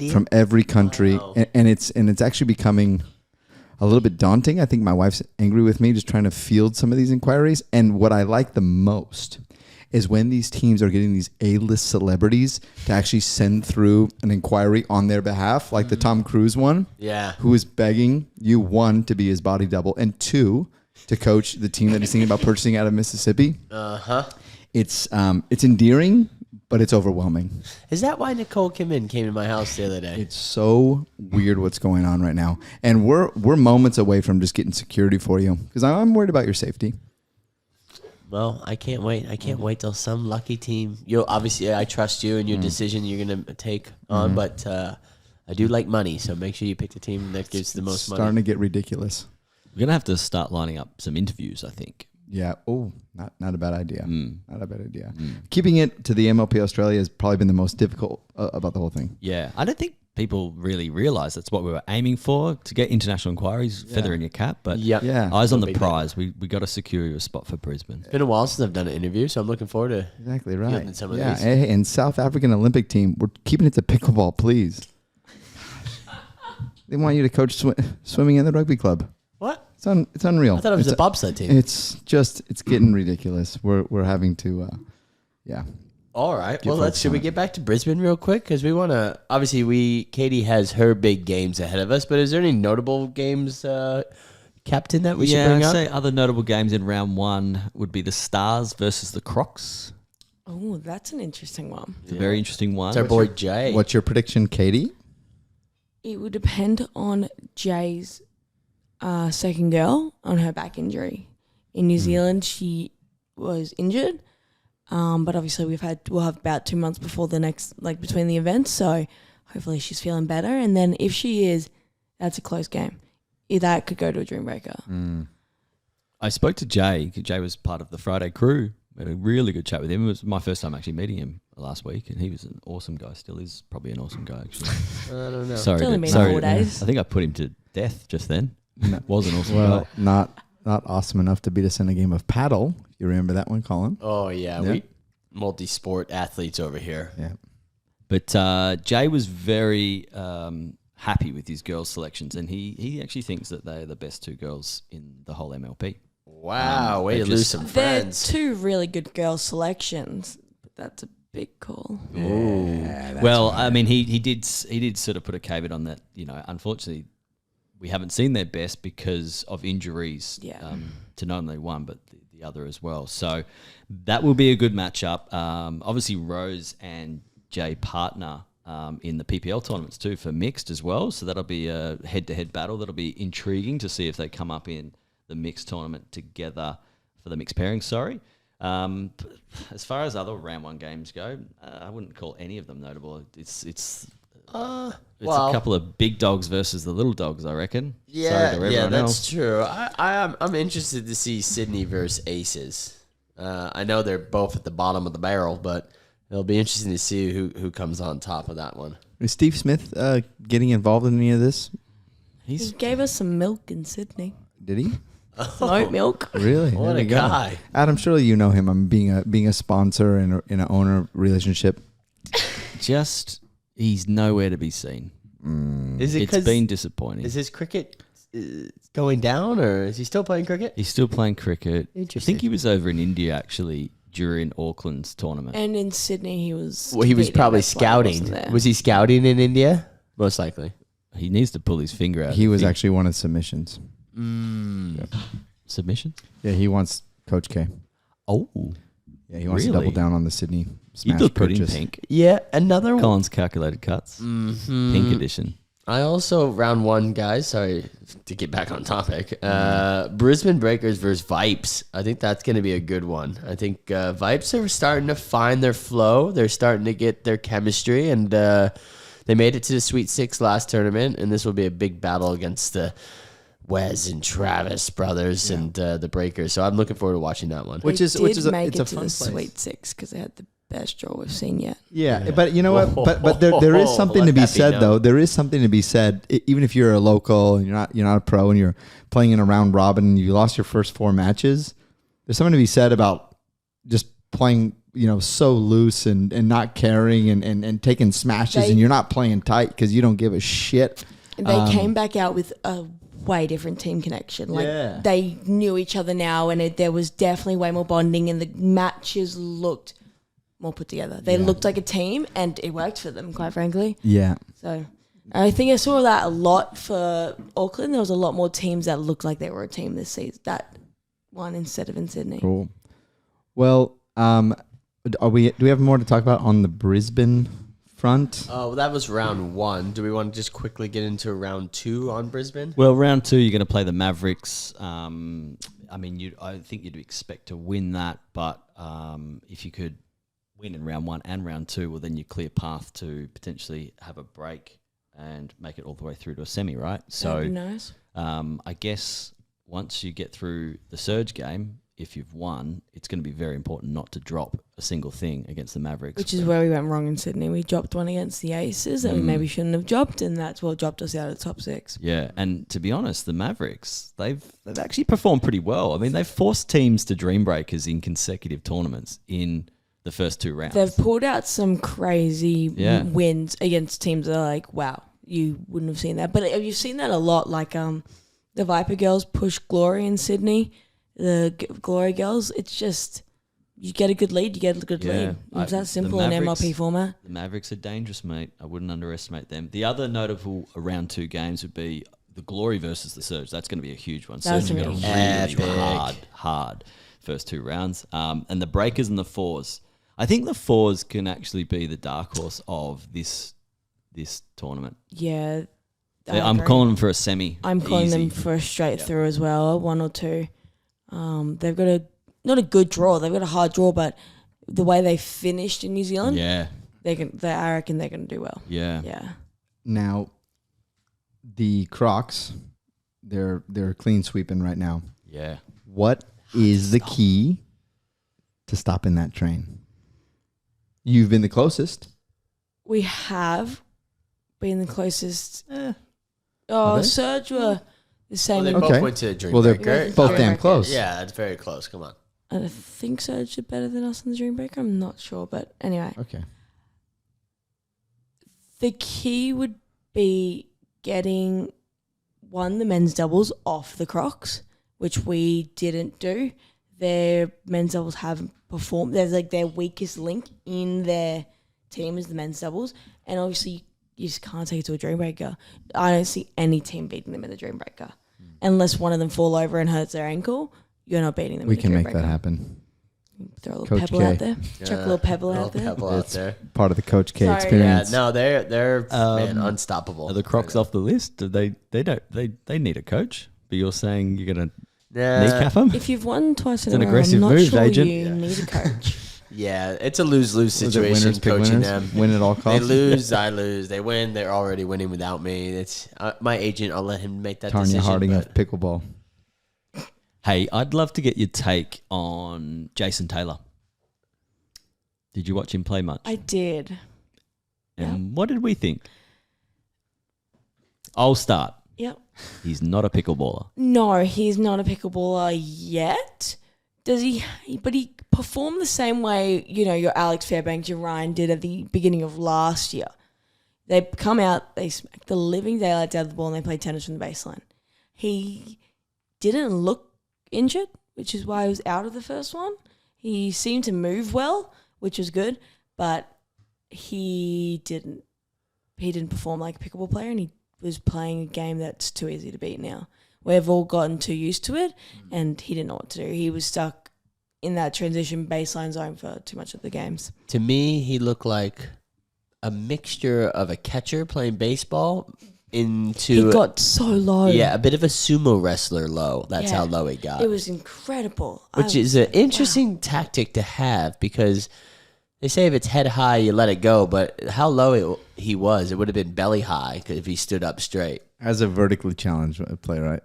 from every country, Wow. and it's actually becoming a little bit daunting. I think my wife's angry with me just trying to field some of these inquiries. And what I like the most is when these teams are getting these A-list celebrities to actually send through an inquiry on their behalf, like the Tom Cruise one. Yeah. Who is begging you, one, to be his body double, and two, to coach the team that he's thinking about purchasing out of Mississippi. Uh-huh. It's endearing, but it's overwhelming. Is that why Nicole Kidman came to my house the other day? It's so weird what's going on right now. And we're moments away from just getting security for you, because I'm worried about your safety. Well, I can't wait. I can't wait till some lucky team. Obviously, I trust you and your decision you're going to take on, but I do like money, so make sure you pick the team that gives the most money. Starting to get ridiculous. We're going to have to start lining up some interviews, I think. Yeah. Oh, not a bad idea. Not a bad idea. Keeping it to the MLP Australia has probably been the most difficult about the whole thing. Yeah. I don't think people really realise that's what we were aiming for, to get international inquiries, feather in your cap. But Yeah. eyes on the prize. We got to secure you a spot for Brisbane. It's been a while since I've done an interview, so I'm looking forward to Exactly right. fielding some of Yeah. these. Hey, and South African Olympic team, we're keeping it to pickleball, please. They want you to coach swimming in the rugby club. What? It's unreal. I thought it was It's a bobsled team. It's getting ridiculous. We're having to, yeah. All right. Give Well, folks should we time. get back to Brisbane real quick? Because we want to. Obviously, Katie has her big games ahead of us. But is there any notable games, Captain, that we should bring I'd up? say other notable games in round one would be the Stars versus the Crocs. Oh, that's an interesting one. It's a very interesting one. It's our boy Jay. What's your prediction, Katie? It would depend on Jay's second girl, on her back injury. In New Zealand, she was injured, but obviously we'll have about 2 months before the next, between the events. So hopefully she's feeling better. And then if she is, that's a close game. That could go to a dream breaker. I spoke to Jay. Jay was part of the Friday crew. We had a really good chat with him. It was my first time actually meeting him last week, and he was an awesome guy. Still is probably an awesome guy, actually. I don't know. Sorry, It's only been sorry. 4 days. I think I put him to death just then. Was an awesome Well, guy. not awesome enough to beat us in a game of paddle. If you remember that one, Colin? Oh yeah, Yeah. we multi-sport athletes over here. Yeah. But Jay was very happy with his girls' selections, and he actually thinks that they're the best two girls in the whole MLP. Wow, way they to lose just- some They're friends. two really good girl selections, but that's a big call. Well, I mean, he did sort of put a caveat on that. Unfortunately, we haven't seen their best because of injuries to not only one but the other as well. So that will be a good matchup. Obviously, Rose and Jay partner in the PPL tournaments too for mixed as well. So that'll be a head-to-head battle. That'll be intriguing to see if they come up in the mixed tournament together for the mixed pairing. Sorry. As far as other round one games go, I wouldn't call any of them notable. It's a couple of big dogs versus the little dogs, I reckon. Sorry to everyone that's else. true. I'm interested to see Sydney versus Aces. I know they're both at the bottom of the barrel, but it'll be interesting to see who comes on top of that one. Is Steve Smith getting involved in any of this? He gave us some milk in Sydney. Did he? Some oat milk. Really? What There a we go. guy. Adam, surely you know him. I'm being a sponsor in an owner relationship. He's nowhere to be seen. Is it It's 'cause- been disappointing. Is his cricket going down, or is he still playing cricket? He's still playing cricket. I Interesting. think he was over in India actually during Auckland's tournament. And in Sydney, he was. Well, he was competing, probably that's why he scouting. wasn't there. Was he scouting in India? Most likely. He needs to pull his finger out. He of was the actually one of the submissions. submission. Yeah, he wants Coach K. Oh, Yeah, he wants to Really? double down on the Sydney you smash look good in purchase. pink. Yeah, another one. Colin's calculated cuts, pink edition. I also, round one, guys, sorry to get back on topic. Brisbane Breakers versus Vipes. I think that's going to be a good one. I think Vipes are starting to find their flow. They're starting to get their chemistry, and they made it to the Sweet Six last tournament, and this will be a big battle against the Wes and Travis brothers and the Breakers. So I'm looking forward to watching that one. Which They is did make it's it a to fun the place. Sweet Six because they had the best draw we've seen yet. Yeah, but you know what? But there is something Let to be that be said known. though. There is something to be said. Even if you're a local and you're not a pro and you're playing in a round robin and you lost your first 4 matches, there's something to be said about just playing so loose and not caring and taking smashes, and you're not playing tight because you don't give a shit. They came back out with a way different team connection. Like they knew each other now, and there was definitely way more bonding, and the matches looked more put together. They looked like a team, and it worked for them, quite frankly. Yeah. So I think I saw that a lot for Auckland. There was a lot more teams that looked like they were a team this season. That one instead of in Sydney. Cool. Well, do we have more to talk about on the Brisbane front? Oh, well, that was round 1. Do we want to just quickly get into round 2 on Brisbane? Well, round 2, you're going to play the Mavericks. I think you'd expect to win that, but if you could win in round 1 and round 2, well, then you clear path to potentially have a break and make it all the way through to a semi, right? So That'd be nice. I guess once you get through the Surge game, if you've won, it's going to be very important not to drop a single thing against the Mavericks. Which is where we went wrong in Sydney. We dropped one against the Aces that we maybe shouldn't have dropped, and that's what dropped us out of the top 6. Yeah, and to be honest, the Mavericks, they've actually performed pretty well. I mean, they've forced teams to dream breakers in consecutive tournaments in the first 2 rounds. They've pulled out some crazy wins against teams that are like, wow, you wouldn't have seen that. But you've seen that a lot, like the Viper girls push Glory in Sydney, the Glory girls. It's just, you get a good lead, you get a good lead. It's that simple in MLP format. The Mavericks are dangerous, mate. I wouldn't underestimate them. The other notable round 2 games would be the Glory versus the Surge. That's going to be a huge one. That's Surge gonna got be a really hard first 2 rounds. And the Breakers and the Fours. I think the Fours can actually be the dark horse of this tournament. Yeah. I'm calling them for a semi. I'm calling them for a straight through as well, 1 or 2. They've got not a good draw. They've got a hard draw, but the way they finished in New Zealand, I reckon they're going to do well. Yeah. Yeah. Now, the Crocs, they're clean sweeping right now. Yeah. What is the key to stopping that train? You've been the closest. We have been the closest. Surge were the same. Well, they both went to a dream they're breaker. both damn close. Yeah, it's very close. Come on. I think Surge are better than us in the Dream Breaker. I'm not sure, but anyway. Okay. The key would be getting, the men's doubles off the Crocs, which we didn't do. Their men's doubles haven't performed. There's like their weakest link in their team is the men's doubles. And obviously you just can't take it to a Dream Breaker. I don't see any team beating them in the Dream Breaker. Unless one of them fall over and hurts their ankle, you're not beating them. We in can Dream make Breaker. that happen. Throw a little Coach pebble K. out there. Chuck a little pebble out there. It's part of the Coach K Sorry. experience. Yeah, no, they're man, unstoppable. Are the Crocs off the list? Do they need a coach? But you're saying you're going to kneecap them? If you've won twice in It's a an row, aggressive I'm not move, sure agent. you need a coach. Yeah, it's a lose-lose Was it situation winners pick coaching winners? them. Win at all They costs. lose, I lose. They win, they're already winning without me. It's my agent. I'll let him make that Tanya decision. Harding but of pickleball. Hey, I'd love to get your take on Jason Taylor. Did you watch him play much? I did. And what did we think? I'll start. Yep. He's not a pickleballer. No, he's not a pickleballer yet. Does he? But he performed the same way, your Alex Fairbanks, your Ryan did at the beginning of last year. They come out, they smack the living daylights out of the ball, and they play tennis from the baseline. He didn't look injured, which is why he was out of the first one. He seemed to move well, which was good, but he didn't perform like a pickleball player, and he was playing a game that's too easy to beat now. We've all gotten too used to it, and he didn't know what to do. He was stuck in that transition baseline zone for too much of the games. to me, he looked like a mixture of a catcher playing baseball into He got so low. a bit of a sumo wrestler low. That's Yeah. how low he got. It was incredible. Which is an interesting tactic to have, because they say if it's head high, you let it go. But how low he was, it would have been belly high if he stood up straight. As a vertically challenged player,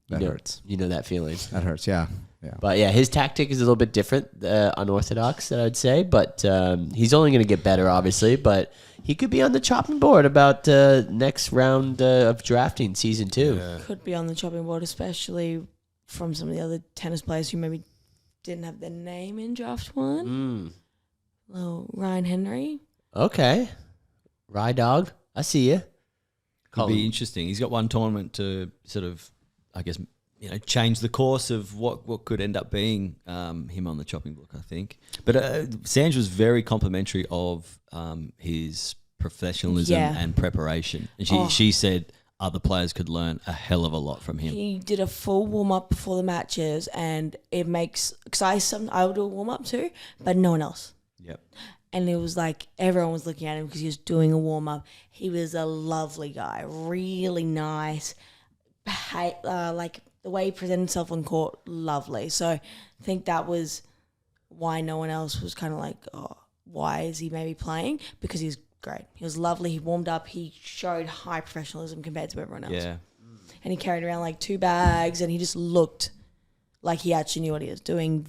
that hurts. You know that feeling. That hurts, yeah. But yeah, his tactic is a little bit different, unorthodox, I'd say. But he's only going to get better, obviously. But he could be on the chopping board about next round of drafting season 2. Could be on the chopping board, especially from some of the other tennis players who maybe didn't have their name in draft 1. Little Ryan Henry. Okay. Rye Dog. I see you. Could be interesting. He's got one tournament to sort of, I guess, change the course of what could end up being him on the chopping block, I think. But Sanj was very complimentary of his professionalism and preparation. And she said other players could learn a hell of a lot from him. He did a full warm-up before the matches, and it makes... Because I would do a warm-up too, but no one else. Yep. And it was like everyone was looking at him because he was doing a warm-up. He was a lovely guy, really nice. Like the way he presented himself on court, lovely. So I think that was why no one else was kind of like, oh, why is he maybe playing? Because he was great. He was lovely. He warmed up. He showed high professionalism compared to everyone else. Yeah. And he carried around like 2 bags, and he just looked like he actually knew what he was doing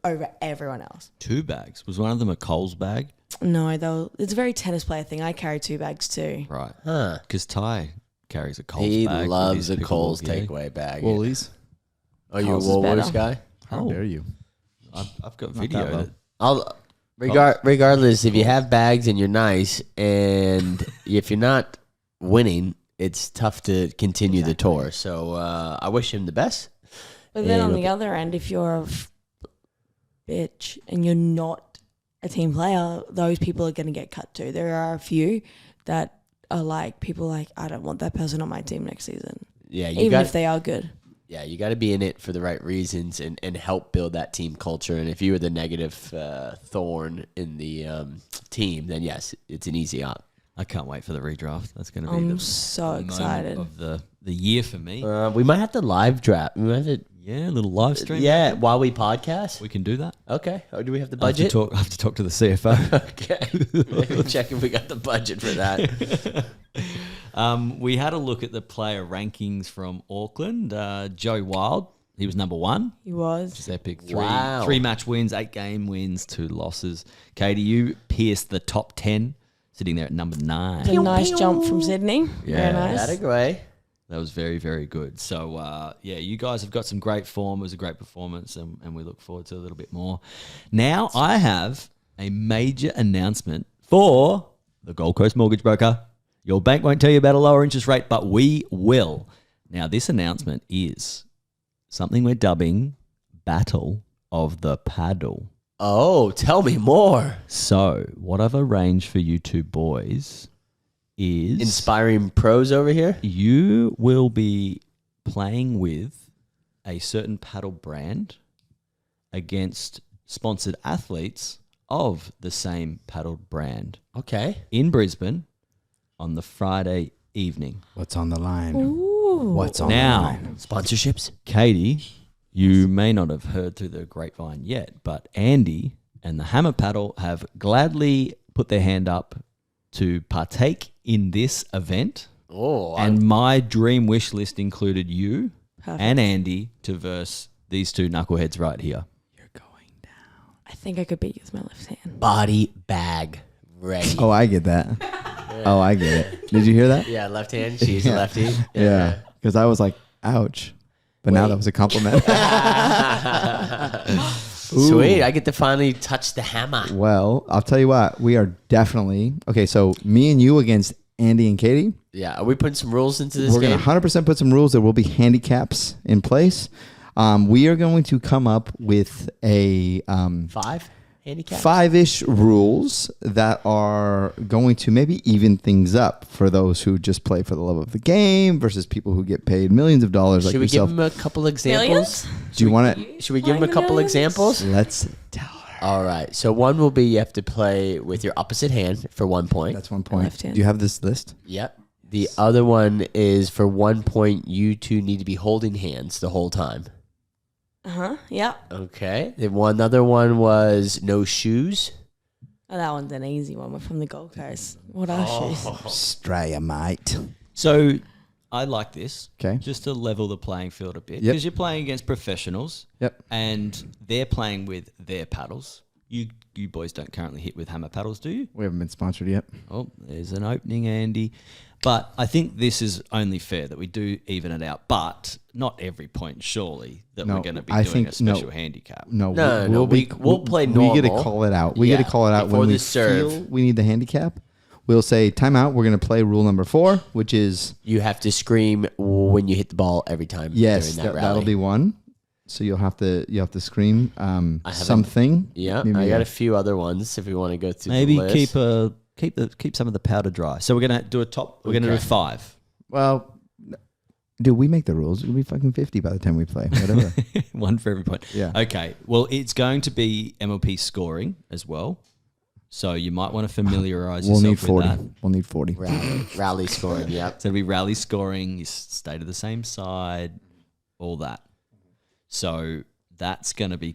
over everyone else. 2 bags. Was one of them a Coles bag? No, though. It's a very tennis player thing. I carry 2 bags too. Right. Huh. Because Ty carries a Coles He bag. loves a Coles takeaway bag. Woolies. Are you a Coles is Woolworths better. guy? How dare you? I've got Not video. that low. I'll regardless, if you have bags and you're nice, and if you're not winning, it's tough to continue the tour. So I wish him the best. But then And on the other end, if you're a bitch and you're not a team player, those people are going to get cut too. There are a few that are like, people like, I don't want that person on my team next season. Yeah, even if they are good. Yeah, you got to be in it for the right reasons and help build that team culture. And if you were the negative thorn in the team, then yes, it's an easy op. I can't wait for the redraft. That's going to be I'm the so moment excited. of the year for me. We might have to live draft. We might have to, Yeah, a little live stream. yeah, while we podcast. We can do that. Okay. Or do we have the I have, to budget? talk, I have to talk to the CFO. Okay. Maybe check if we got the budget for that. We had a look at the player rankings from Auckland. Joe Wild, he was number 1. He was. Which is epic. Wow. 3 match wins, 8 game wins, 2 losses. Katie, you pierced the top 10, sitting there at number 9. A nice jump from Sydney. Yeah. Very nice. That agree. That was very, very good. So, you guys have got some great form. It was a great performance, and we look forward to a little bit more. Now, I have a major announcement for the Gold Coast Mortgage Broker. Your bank won't tell you about a lower interest rate, but we will. Now, this announcement is something we're dubbing Battle of the Paddle. Oh, tell me more. So, what I've arranged for you two boys is... Inspiring pros over here. You will be playing with a certain paddle brand against sponsored athletes of the same paddle brand Okay. in Brisbane on the Friday evening. What's on the line? Ooh. What's on the Now, line? Sponsorships. Katie, you may not have heard through the grapevine yet, but Andy and the Hammer Paddle have gladly put their hand up to partake in this event. Oh, And my dream wish list included you Perfect. and Andy to verse these 2 knuckleheads right here. You're going down. I think I could beat you with my left hand. body bag ready. Oh, I get that. Oh, I get it. Did you hear that? Yeah, left hand. She's a lefty. Yeah. Because I was like, ouch. But now that was a compliment. Sweet. I get to finally touch the hammer. Well, I'll tell you what. We are definitely... Okay, so me and you against Andy and Katie. Yeah. Are we putting some rules into this We're game? going to 100% put some rules. There will be handicaps in place. We are going to come up with a... 5 handicap. 5-ish rules that are going to maybe even things up for those who just play for the love of the game versus people who get paid millions of dollars like Should we yourself. give him a couple examples? Millions? Do you want to? Should we give him a couple Millions? examples? Let's tell her. All right. So one will be you have to play with your opposite hand for 1 point. That's 1 point. Left hand. Do you have this list? Yep. The other one is for 1 point, you two need to be holding hands the whole time. Yeah. Okay. Then another one was no shoes. Oh, that one's an easy one. We're from the Gold Coast. What are shoes? Australia, mate. So I like this. Okay. Just to level the playing field a bit. Yep. Because you're playing against professionals. Yep. And they're playing with their paddles. you boys don't currently hit with hammer paddles, do you? We haven't been sponsored yet. Oh, there's an opening, Andy. But I think this is only fair that we do even it out. But not every point, surely, that No, we're going to be I doing think- a special no. handicap. No, we'll play We get to normal. call it out. We get to Yeah, call it out before when we the serve. feel we need the handicap. We'll say timeout. We're going to play rule number 4, which is You have to scream when you hit the ball every time. yes, during that that'll rally. be one. So you'll have to scream something. Yeah, Maybe I got a few other ones if we want to go through. Maybe the list. keep some of the powder dry. So we're going to do a top. We're going to do 5. Well, dude, we make the rules. It'll be fucking 50 by the time we play. Whatever. One for every point. Yeah. Okay. Well, it's going to be MLP scoring as well. So you might want to familiarize We'll yourself need 40. with that. We'll need 40. rally scoring. Yep. So it'll be rally scoring, you stay to the same side, all that. So that's going to be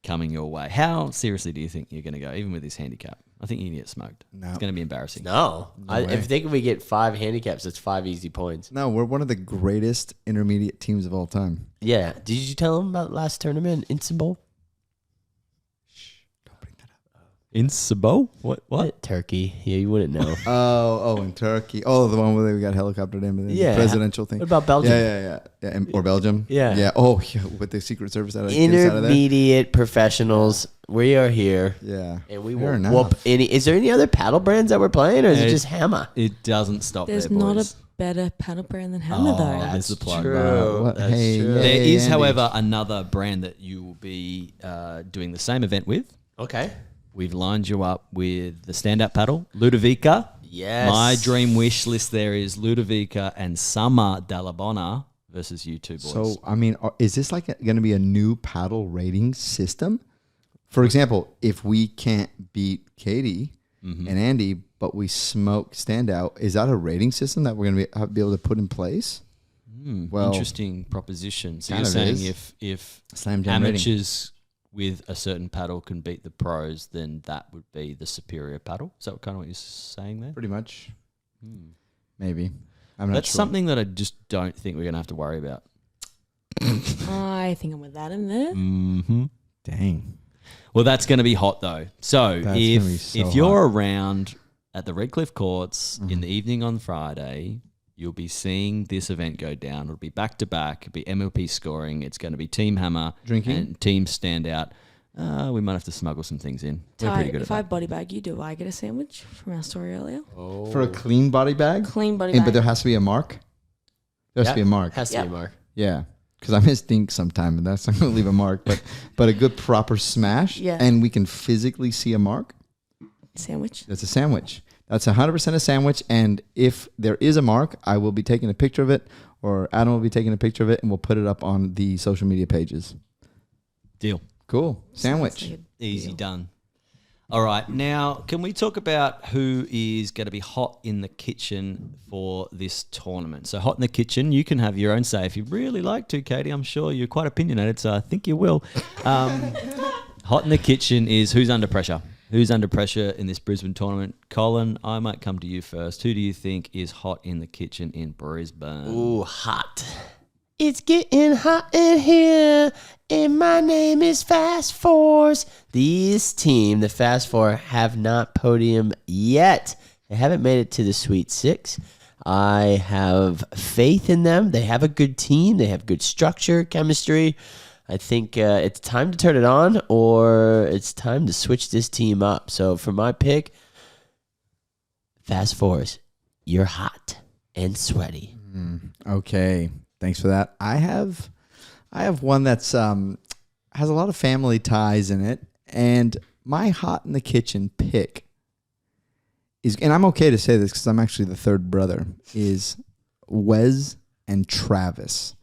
coming your way. How seriously do you think you're going to go, even with this handicap? I think you're going to get smoked. No. It's going to be embarrassing. No, way. if think we get 5 handicaps, that's 5 easy points. No, we're one of the greatest intermediate teams of all time. Yeah. Did you tell them about last tournament in Istanbul? In Sabo? What? Turkey. Yeah, you wouldn't know. Oh, in Turkey. Oh, the one where we got helicoptered in. The Yeah. presidential thing. What about Belgium? Yeah. Or Belgium. Yeah. Yeah. Oh, yeah. With the Secret Service out of get us out of there. Intermediate professionals. We are here. Yeah. And we Fair will enough. whoop any. Is there any other paddle brands that we're playing, or is it just Hammer? It doesn't stop There's there, not boys. a better paddle brand than Hammer, Oh, though. that's the plug. True. What? That's Hey, true. yeah. There is, Andy. however, another brand that you will be doing the same event with. Okay. We've lined you up with the stand-up paddle, Ludovica. Yes. My dream wish list there is Ludovica and Summer Dallabona versus you two boys. So, I mean, is this like going to be a new paddle rating system? For example, if we can't beat Katy and Andy, but we smoke standout, is that a rating system that we're going to be able to put in place? Well, interesting proposition. So kind you're of saying is. if Slam jam rating. amateurs with a certain paddle can beat the pros, then that would be the superior paddle. Is that kind of what you're saying there? Pretty much. Maybe. I'm not That's sure. something that I just don't think we're going to have to worry about. I think I'm with Adam there. Mm-hmm. Dang. Well, that's going to be hot though. So That's gonna be if so you're around at the Redcliffe Courts in the evening on Friday, you'll be seeing this event go down. It'll be back to back. It'll be MLP scoring. It's going to be Team Hammer Drinking? and Team Standout. We might have to smuggle some things in. We're Ty, pretty good at if I that. body bag you, do I get a sandwich from our story earlier? For a clean body bag? Clean body And, bag. but there has to be a mark? There has to be a mark. Has to Yep. be a mark. Yeah. Because I may stink sometime, and that's not going to leave a mark. But a good proper smash, Yeah. and we can physically see a mark, Sandwich. that's a sandwich. That's 100% a sandwich. And if there is a mark, I will be taking a picture of it, or Adam will be taking a picture of it, and we'll put it up on the social media pages. Deal. Cool. Sandwich. Sounds like a Easy deal. done. All right. Now, can we talk about who is going to be hot in the kitchen for this tournament? So, hot in the kitchen, you can have your own say if you really like to, Katie. I'm sure you're quite opinionated, so I think you will. Hot in the kitchen is who's under pressure. Who's under pressure in this Brisbane tournament? Colin, I might come to you first. Who do you think is hot in the kitchen in Brisbane? Ooh, hot. It's getting hot in here, and my name is Fast Fours. This team, the Fast Four, have not podiumed yet. They haven't made it to the Sweet Six. I have faith in them. They have a good team. They have good structure, chemistry. I think it's time to turn it on, or it's time to switch this team up. So for my pick, Fast Fours, you're hot and sweaty. Okay. Thanks for that. I have one that's has a lot of family ties in it, and my hot in the kitchen pick is, and I'm okay to say this because I'm actually the third brother, is Wes and Travis.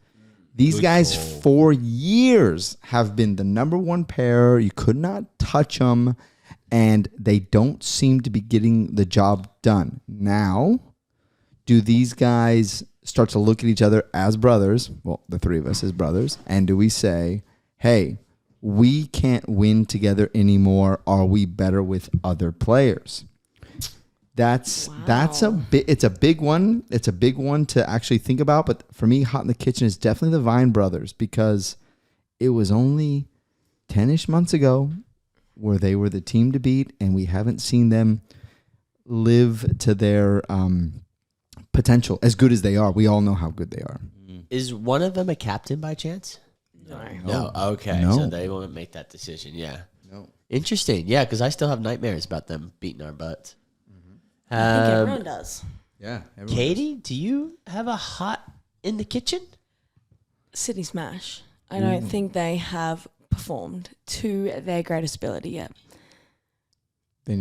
These Good guys call. for years have been the number one pair. You could not touch them, and they don't seem to be getting the job done. Now, do these guys start to look at each other as brothers? Well, the three of us as brothers. And do we say, hey, we can't win together anymore. Are we better with other players? That's it's a big one. It's a big one to actually think about. But for me, hot in the kitchen is definitely the Vine brothers, because it was only 10-ish months ago where they were the team to beat, and we haven't seen them live to their potential. As good as they are, we all know how good they are. Is one of them a captain by chance? No. Okay. No. So they won't make that decision. Yeah. No. Interesting. Yeah, because I still have nightmares about them beating our butts. I think everyone does. Yeah. Katie, do you have a hot in the kitchen? City Smash. I don't think they have performed to their greatest ability yet.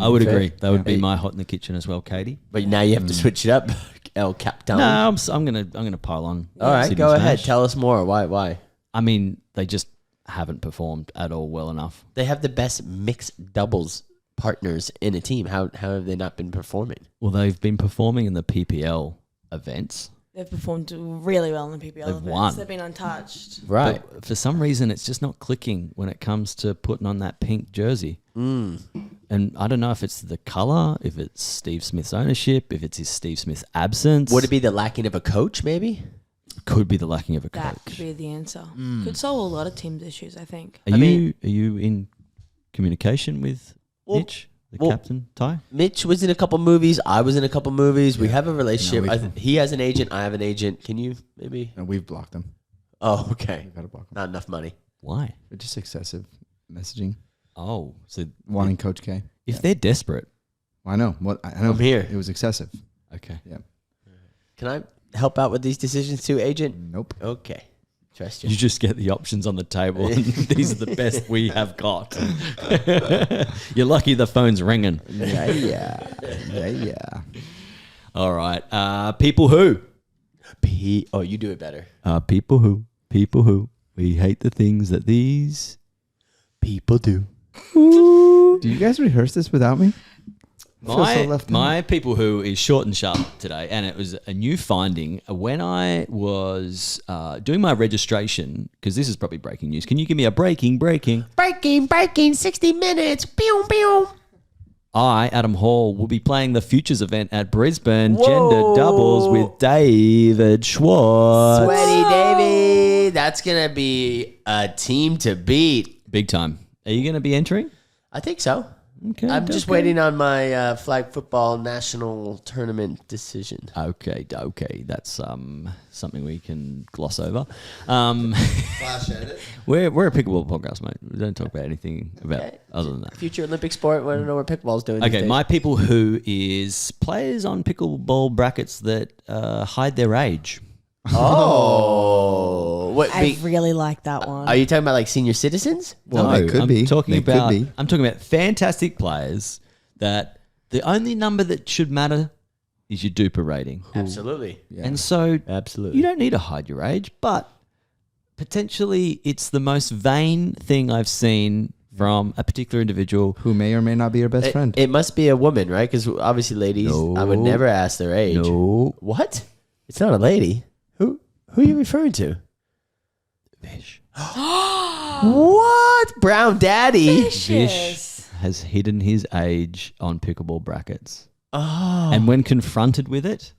I would Fair. agree. That would be my hot in the kitchen as well, Katie. But now you have to switch it up, El Capitan. No, I'm gonna pile on. All right, Sydney go ahead. Smash. Tell us more. Why? I mean, they just haven't performed at all well enough. They have the best mixed doubles partners in a team. How have they not been performing? Well, they've been performing in the PPL events. They've performed really well in the PPL They've events. won. They've been untouched. Right. But for some reason, it's just not clicking when it comes to putting on that pink jersey. And I don't know if it's the color, if it's Steve Smith's ownership, if it's his Steve Smith's absence. Would it be the lacking of a coach, maybe? Could be the lacking of a That coach. could be the answer. Could solve a lot of teams' issues, I think. Are I mean- you in communication with Mitch, the captain, Ty? Mitch was in a couple movies. I was in a couple movies. We have a relationship. No, He has an agent. I have an agent. Can you maybe? And we've blocked them. Oh, okay. We've got to block them. Not enough money. Why? They're just excessive messaging. Oh, so Wanting Coach K. if they're desperate, I know. I know. I'm here. It was excessive. okay. Yeah. Can I help out with these decisions too, agent? Nope. Okay. Trust You you. just get the options on the table, and these are the best we have got. You're lucky the phone's ringing. Yeah. All right. People who? Oh, you do it better. People who. We hate the things that these People do. Do you guys rehearse this without me? I feel so left out. My people who is short and sharp today, and it was a new finding when I was doing my registration, because this is probably breaking news. Can you give me a breaking? Breaking, 60 minutes. Pew, pew. I, Adam Hall, will be playing the Futures event at Brisbane, Whoa. gender doubles with David Schwartz. Sweaty Davey. That's going to be a team to beat. Big time. Are you going to be entering? I think so. Okay. I'm just waiting on my flag football national tournament decision. Okay. That's something we can gloss over. Flash edit. We're a pickleball podcast, mate. We don't talk about anything about other than that. Future Olympic sport. I don't know what pickleball's doing. Okay, these days. my people who is players on pickleball brackets that hide their age. Oh, what? I really like that one. Are you talking about like senior citizens? Well, they could I'm be. talking They could about. be. I'm talking about fantastic players that the only number that should matter is your duper rating. Absolutely. Yeah. And so Absolutely. you don't need to hide your age, but potentially it's the most vain thing I've seen from a particular individual. Who may or may not be your best friend. It must be a woman, right? Because obviously, ladies, I would No. never ask their age. No. What? It's not a lady. Who are you referring to? Vish. What? Brown Daddy? Vish has hidden his age on pickleball brackets. Oh. And when confronted with it,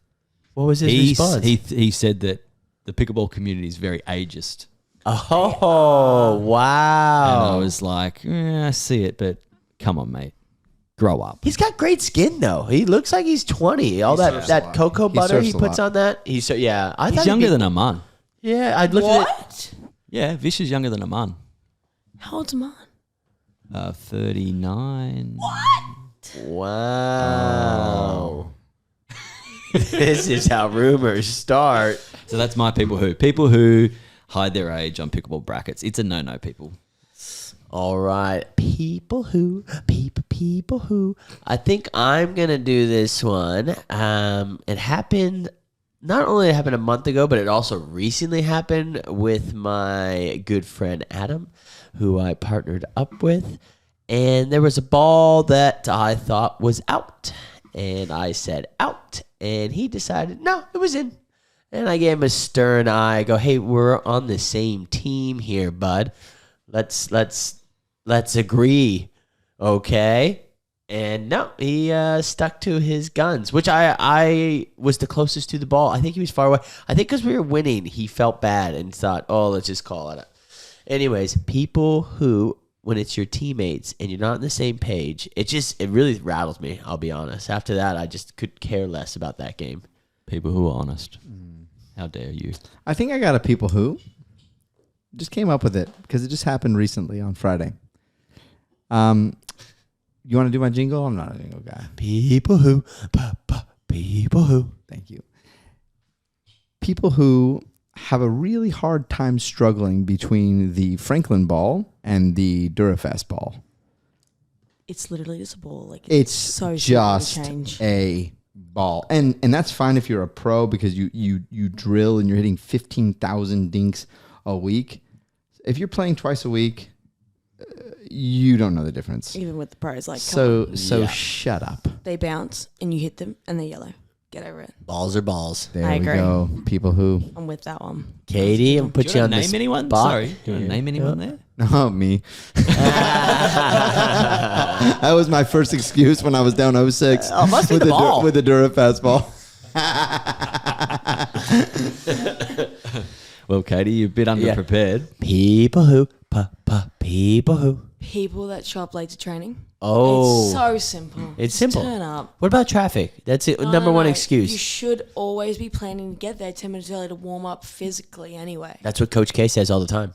What was his response? he said that the pickleball community is very ageist. Oh, wow. And I was like, I see it, but come on, mate. Grow up. He's got great skin, though. He looks like he's 20. All surfs a that lot. cocoa He butter he surfs a puts lot. on that. He's so, yeah. I He's thought he'd younger be- than Aman. Yeah, I'd look at it. what? Yeah, Vish is younger than Aman. How old's mine? 39. Wow. This is how rumors start. So that's my people who. People who hide their age on pickleball brackets. It's a no-no, people. All right. People who. I think I'm going to do this one. It happened, not only it happened a month ago, but it also recently happened with my good friend Adam, who I partnered up with. And there was a ball that I thought was out. And I said out. And he decided, no, it was in. And I gave him a stern eye. I go, hey, we're on the same team here, bud. Let's agree, okay? And no, he stuck to his guns, which I was the closest to the ball. I think he was far away. I think because we were winning, he felt bad and thought, oh, let's just call it. Anyways, people who when it's your teammates and you're not on the same page, it really rattles me, I'll be honest. After that, I just could care less about that game. People who are honest. How dare you? I think I got a people who. Just came up with it because it just happened recently on Friday. You want to do my jingle? I'm not a jingle guy. People who. People who. Thank you. People who have a really hard time struggling between the Franklin ball and the Durafast ball. It's literally just a ball. Like It's so just simple to change. a ball. And that's fine if you're a pro because you drill and you're hitting 15,000 dinks a week. If you're playing twice a week, you don't know the difference. Even with the pros, like So Yeah. shut up. they bounce and you hit them and they're yellow. Get over it. Balls are balls. There I we agree. go. People who. I'm with that one. Katie, I'm put Do you you on want the to name anyone? spot. Sorry. Do you want to name anyone there? Oh, me. That was my first excuse when I was down 06 Oh, must be with the ball. with the Durafast ball. Well, Katie, you're a bit underprepared. People who. People who. People that show up late to training. Oh. It's so simple. It's Just simple. Turn up. What about traffic? That's it. No, Number no, one no. excuse. You should always be planning to get there 10 minutes early to warm up physically anyway. That's what Coach K says all the time.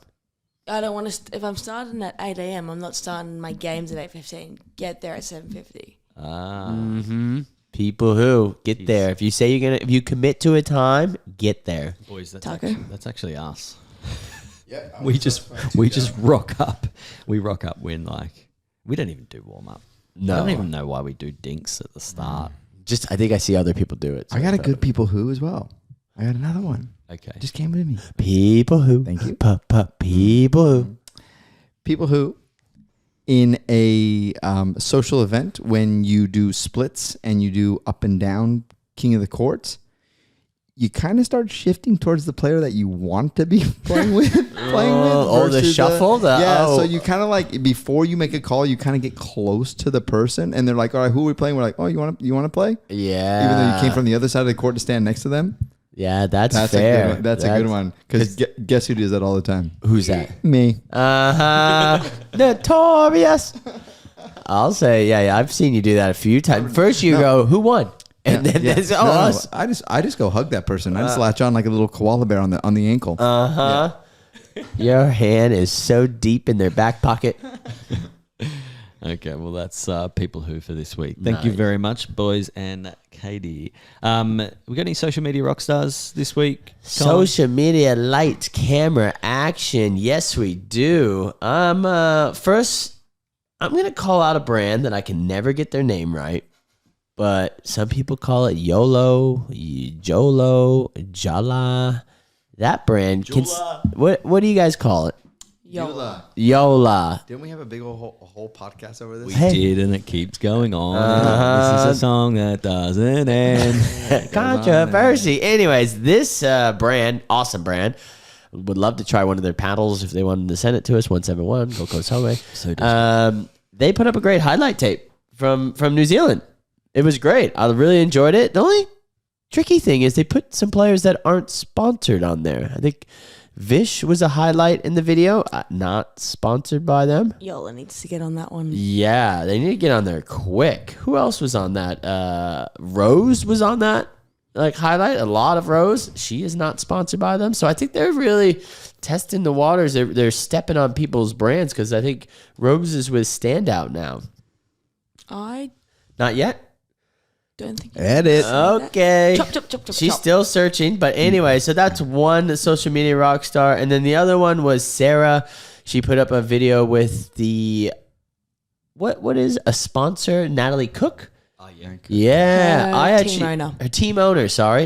I don't want to, if I'm starting at 8 a.m., I'm not starting my games at 8:15. Get there at 7:50. Mm-hmm. People who get there. If you say if you commit to a time, get there. Boys, Taco? that's actually us. We just rock up. We rock up when we don't even do warm up. No. I don't even know why we do dinks at the start. I think I see other people do it. I got a good people who as well. I got another one. Okay. Just came to me. People who. Thank you. People who. People who, in a social event, when you do splits and you do up and down king of the courts, you kind of start shifting towards the player that you want to be playing with. The versus shuffle? So you kind of like, before you make a call, you kind of get close to the person and they're like, all right, who are we playing? We're like, oh, you want to play? Yeah. Even though you came from the other side of the court to stand next to them. Yeah, that's A fair. good one. That's a good one. Because guess who does that all the time? Who's that? Me. Notorious. I'll say, yeah, I've seen you do that a few times. First you go, who won? And then there's us. I just go hug that person. I just latch on like a little koala bear on the ankle. Your hand is so deep in their back pocket. Okay, well, that's people who for this week. Thank you very much, boys and Katie. We got any social media rock stars this week? Social media lights, camera, action. Yes, we do. First, I'm going to call out a brand that I can never get their name right, but some people call it YOLO, Jolo, Jala. That brand. What do you guys call it? Yola. Didn't we have a big whole podcast over this? We Hey. did, and it keeps going on. This is a song that doesn't end. Controversy. Anyways, this brand, awesome brand, would love to try one of their paddles if they wanted to send it to us. 171 Gold Coast Highway. So They put up a great highlight tape from New Zealand. It was great. I really enjoyed it. The only tricky thing is they put some players that aren't sponsored on there. I think Vish was a highlight in the video, not sponsored by them. Yola needs to get on that one. Yeah, they need to get on there quick. Who else was on that? Rose was on that highlight. A lot of Rose. She is not sponsored by them, so I think they're really testing the waters. They're stepping on people's brands because I think Rose is with Standout now. I Not yet. don't think. Edit. Okay. Chop. She's still searching, but anyway, so that's one social media rock star, and then the other one was Sarah. She put up a video with the what is a sponsor, Natalie Cook. Oh, yeah. Yeah, Her team owner. Her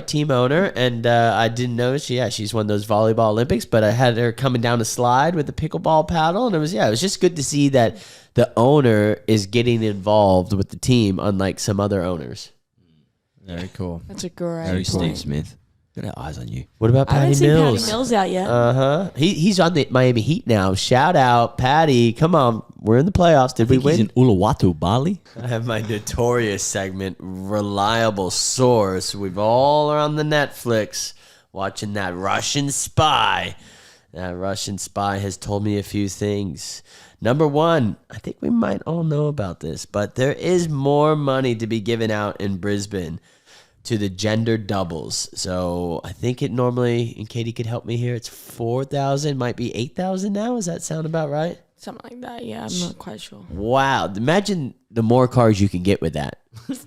team owner, and I didn't know she's won those volleyball Olympics, but I had her coming down a slide with the pickleball paddle, and it was just good to see that the owner is getting involved with the team, unlike some other owners. Very cool. That's a great Very Steve point. Smith. Got our eyes on you. What about I haven't Patty seen Mills? Patty Mills out yet. He's on the Miami Heat now. Shout out, Patty. Come on, we're in the playoffs. Did we He's win? in Uluwatu, Bali. I have my notorious segment, Reliable Source. We've all are on the Netflix watching that Russian spy. That Russian spy has told me a few things. Number one, I think we might all know about this, but there is more money to be given out in Brisbane to the gender doubles. So I think it normally, and Katie could help me here, it's 4,000, might be 8,000 now. Does that sound about right? Something like that, yeah. I'm not quite sure. Wow. Imagine the more cars you can get with that. You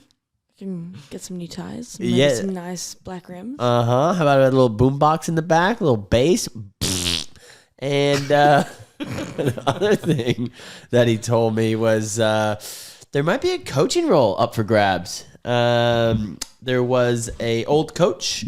can get some new tires. Yeah. Some nice black rims. Uh-huh. How about a little boom box in the back, a little bass? And another thing that he told me was there might be a coaching role up for grabs. There was a old coach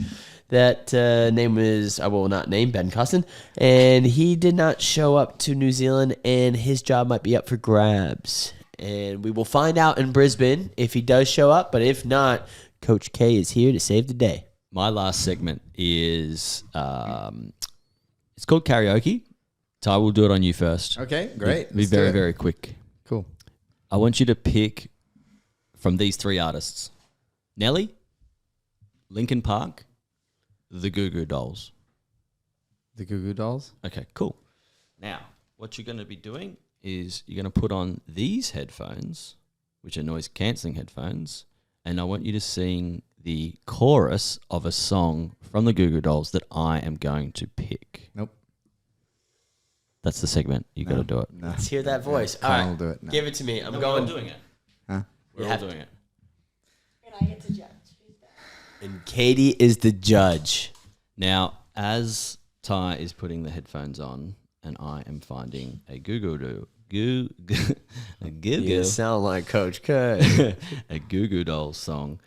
that name was, I will not name, Ben Costin, and he did not show up to New Zealand, and his job might be up for grabs. And we will find out in Brisbane if he does show up, but if not, Coach K is here to save the day. My last segment is it's called karaoke. Ty, we'll do it on you first. Okay, great. Be very, very quick. Cool. I want you to pick from these three artists: Nelly, Linkin Park, the Goo Goo Dolls. The Goo Goo Dolls? Okay, cool. Now, what you're going to be doing is you're going to put on these headphones, which are noise-cancelling headphones, and I want you to sing the chorus of a song from the Goo Goo Dolls that I am going to pick. Nope. That's the segment. You got to do it. No. Let's hear that voice. All I'll right, do it. No. give it to me. I'm We're going. all doing it. Huh? We're all doing it. And I get to judge. And Katie is the judge. Now, as Ty is putting the headphones on, and I am finding a Goo Goo You sound like Coach K. a Goo Goo Dolls song.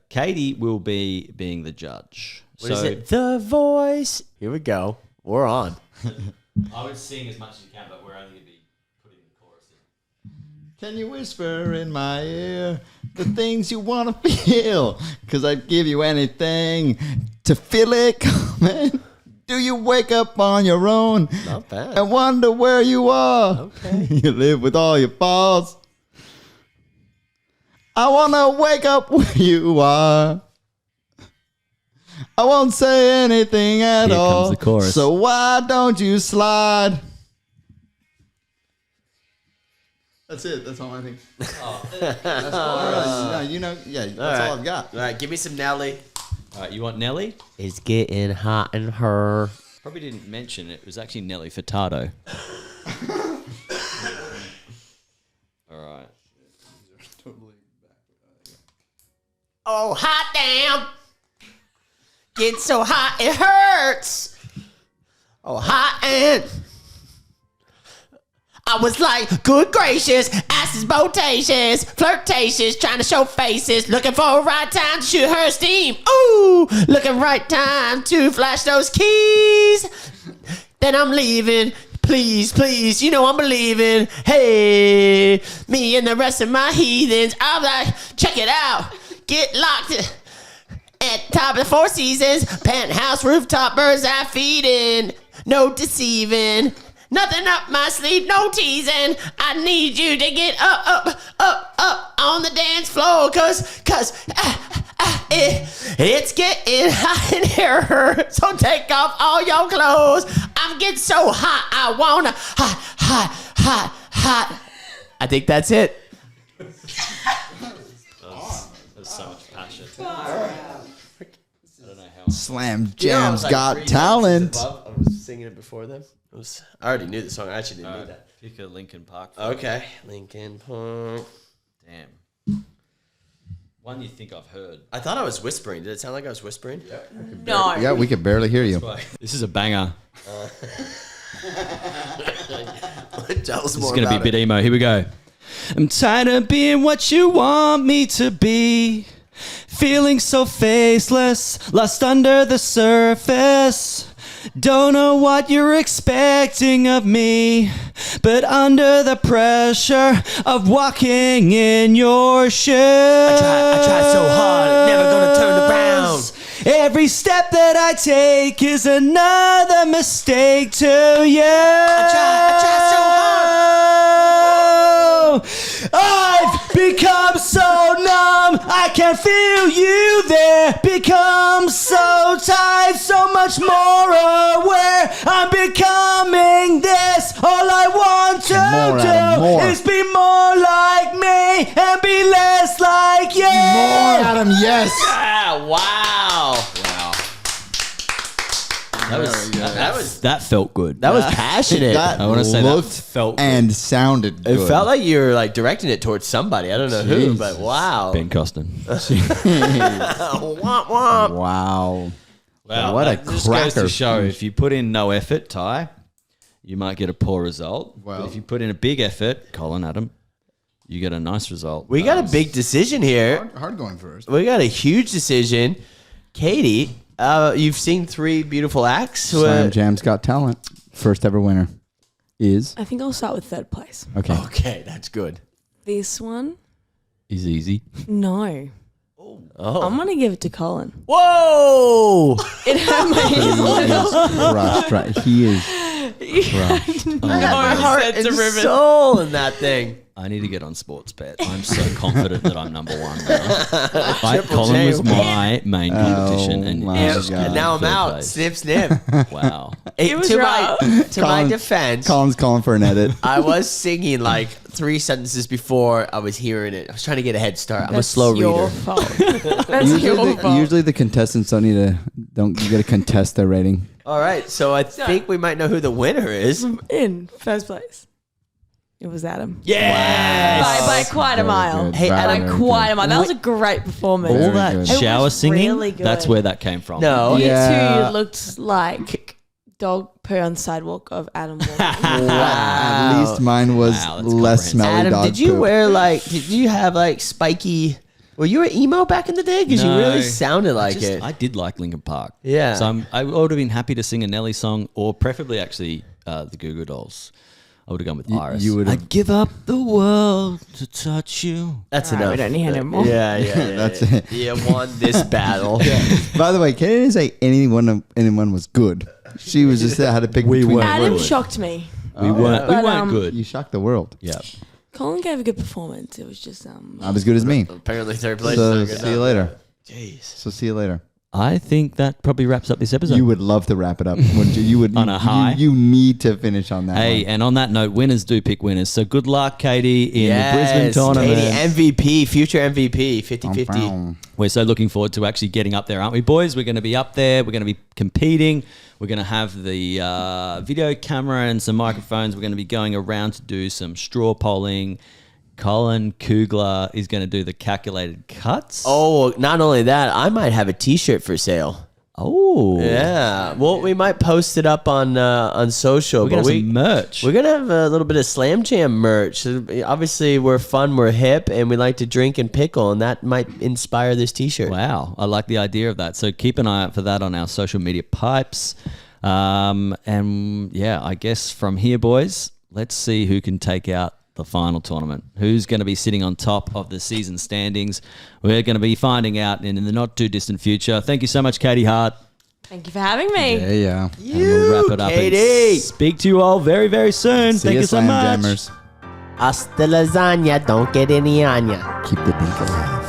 Katie will be being the judge. What is it? The voice. Here we go. We're on. I would sing as much as you can, but we're only going to be putting the chorus in. Can you whisper in my ear the things you want to feel? Because I'd give you anything to feel it coming. Do you wake up on your own Not bad. and wonder where you are? Okay. You live with all your faults. I want to wake up where you are. I won't say anything at Here all. comes the chorus. So why don't you slide? That's it. That's all I think. That's all right. You know, yeah, that's all I've got. All right, give me some Nelly. All right, you want Nelly? It's getting hot in her. Probably didn't mention it. It was actually Nelly Furtado. All right. Oh, hot damn. Get so hot it hurts. Oh, hot and I was like, good gracious, ass is bodacious, flirtatious, trying to show faces, looking for a right time to shoot her steam. Ooh, looking right time to flash those keys. Then I'm leaving. Please, please, you know I'm believing. Hey, me and the rest of my heathens. I'm like, check it out. Get locked at top of the Four Seasons, penthouse rooftop, birds eye feeding, no deceiving, nothing up my sleeve, no teasing. I need you to get up on the dance floor, cause it's getting hot in here. So take off all your clothes. I'm getting so hot, I wanna hot. I think that's it. There's so much passion. I don't know how. Slam Jam's got talent. I was singing it before them. I already knew the song. I actually didn't know that. Pick a Linkin Park. Okay. Linkin Park. Damn. One you think I've heard. I thought I was whispering. Did it sound like I was whispering? Yeah. No. Yeah, we could barely hear you. This is a banger. Tell us This is more going to be a about bit it. emo. Here we go. I'm tired of being what you want me to be. Feeling so faceless, lost under the surface. Don't know what you're expecting of me, but under the pressure of walking in your shoes, I tried so hard, never gonna turn around. Every step that I take is another mistake to you. I tried so I've become so numb, I can't feel you there. Become so tired, so much more aware. I'm becoming this, all I want to More, Adam, more. is be more like me and be less like you. More, Adam, yes. Yeah, wow. That felt good. That was passionate. I want to say that felt good. and sounded It good. felt like you were like directing it towards somebody. I don't know who, Jesus. but wow. Ben Costin. Womp womp. Wow. Wow, What a that just cracker goes to show finish. if you put in no effort, Ty, you might get a poor result. Well- But if you put in a big effort, Colin, Adam, you get a nice result. We got a big decision here. Hard going first. We got a huge decision. Katie, you've seen 3 beautiful acts. Slam Jam's Got Talent. First ever winner is. I think I'll start with third place. Okay. Okay, that's good. This one, Is easy. no. Oh. I'm gonna give it to Colin. Whoa! It had my He is crushed, right? He is crushed. I got my heart and soul in that thing. I need to get on sports bet. I'm so confident that I'm number one now. Colin J. was my main competition, Oh and my he's God. just And got now I'm third out. place. Snip, snip. Wow. It was to rough. my Colin- defense, Colin's calling for an edit. I was singing like 3 sentences before I was hearing it. I was trying to get a head start. I'm a That's slow your reader. fault. That's your fault. Usually the contestants don't need to. You got to contest their rating. All right, so I think we might know who the winner is. In first place, it was Adam. Yes! By quite a Very mile. good. Hey, Very, Adam, By very quite good. a mile. That was a great performance. All Very that good. shower It was singing, really good. that's where that came from. No. You Yeah. two looked like dog poo on the sidewalk of Adam walking. At least mine was Wow, that's less comprehensive. smelly Adam, dog did you poop. wear like, did you have like spiky, were you an emo back in the day? Because you No. really sounded like Just- it. I did like Linkin Park. Yeah. So I would have been happy to sing a Nelly song, or preferably actually the Goo Goo Dolls. I would have gone with Iris. you would have- I'd give up the world to touch you. That's All right, enough. we don't need any more. Yeah. That's yeah. it. You won this battle. By the way, Katie didn't say anyone was good. She was just had to pick between the Adam words. shocked me. We weren't But, good. You shocked the world. Yeah. Colin gave a good performance. It was just Not as good as me. Apparently third place. So is not good see you enough. later. Jeez. So see you later. I think that probably wraps up this episode. You would love to wrap it up, wouldn't you? You would On a high. You need to finish on that. Hey, one. and on that note, winners do pick winners. So good luck, Katie, in the Brisbane Yes, tournament. Katie, MVP, future MVP, 50-50. We're so looking forward to actually getting up there, aren't we, boys? We're going to be up there. We're going to be competing. We're going to have the video camera and some microphones. We're going to be going around to do some straw polling. Colin Kugler is going to do the calculated cuts. Oh, not only that, I might have a T-shirt for sale. Oh. Yeah. Well, we might post it up on social. We're going but to have some merch. We're gonna have a little bit of Slam Jam merch. Obviously, we're fun, we're hip, and we like to drink and pickle, and that might inspire this T-shirt. Wow. I like the idea of that. So keep an eye out for that on our social media pipes. And yeah, I guess from here, boys, let's see who can take out the final tournament. Who's going to be sitting on top of the season standings? We're going to be finding out in the not too distant future. Thank you so much, Katy Hart. Thank you for having me. Yeah. And we'll wrap it up Katie. and speak to you all very, very soon. See Thank ya, you so Slam much. Jammers. Hasta lasagna, don't get any on ya. Keep the pink alive.